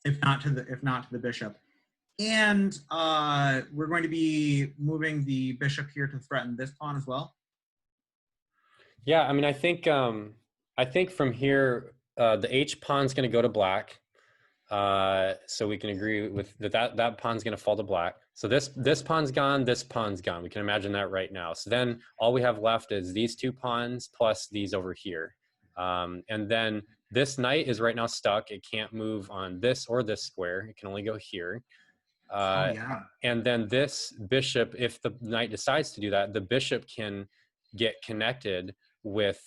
if not to the bishop, and we're going to be moving the bishop here to threaten this pawn as well. Yeah, I mean, I think from here the H pawn's going to go to black. So we can agree with that pawn's going to fall to black. So this pawn's gone, this pawn's gone. We can imagine that right now. So then all we have left is these 2 pawns plus these over here. And then this knight is right now stuck. It can't move on this or this square. It can only go here. Yeah. And then this bishop, if the knight decides to do that, the bishop can get connected with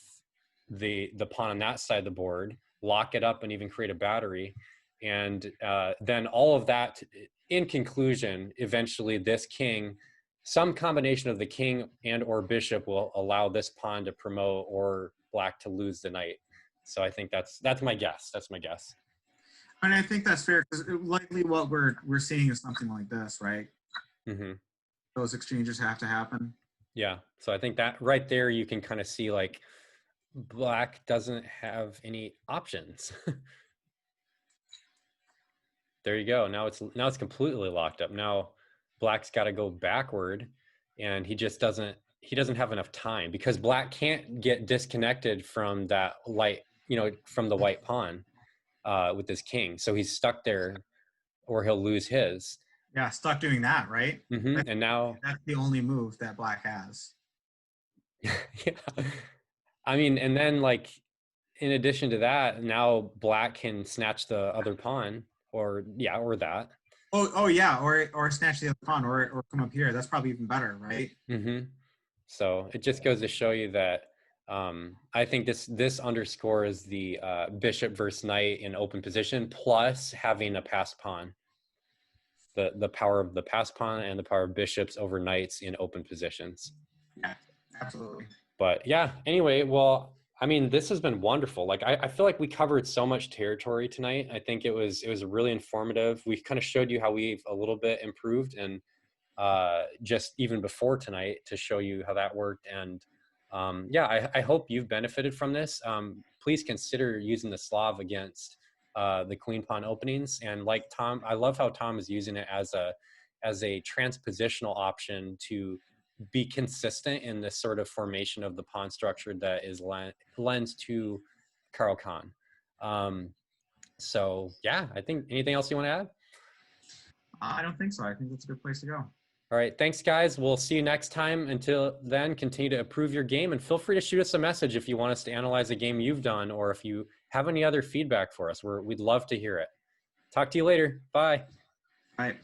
the pawn on that side of the board, lock it up, and even create a battery. And then all of that, in conclusion, eventually this king, some combination of the king and or bishop will allow this pawn to promote or black to lose the knight. So I think that's my guess. That's my guess. And I think that's fair because likely what we're seeing is something like this, right? Hmm. Those exchanges have to happen. Yeah. So I think that right there, you can kind of see like black doesn't have any options. There you go. Now it's completely locked up. Now black's got to go backward, and he doesn't have enough time because black can't get disconnected from that light, from the white pawn with his king. So he's stuck there, or he'll lose his. Yeah, stuck doing that, right? And now, That's the only move that black has. yeah. I mean, and then like in addition to that, now black can snatch the other pawn, or that. Oh yeah, or snatch the other pawn, or come up here. That's probably even better, right? So it just goes to show you that I think this underscores the bishop versus knight in open position, plus having a passed pawn, the power of the passed pawn and the power of bishops over knights in open positions. Yeah, absolutely. But yeah, anyway, well, I mean, this has been wonderful. Like I feel like we covered so much territory tonight. I think it was really informative. We kind of showed you how we've a little bit improved, and just even before tonight to show you how that worked. And yeah, I hope you've benefited from this. Please consider using the Slav against the queen pawn openings. And like Tom, I love how Tom is using it as a transpositional option to be consistent in this sort of formation of the pawn structure that is lends to Caro-Kann. So yeah, I think anything else you want to add? I don't think so. I think that's a good place to go. All right, thanks guys. We'll see you next time. Until then, continue to improve your game, and feel free to shoot us a message if you want us to analyze a game you've done, or if you have any other feedback for us. We'd love to hear it. Talk to you later. Bye. Bye.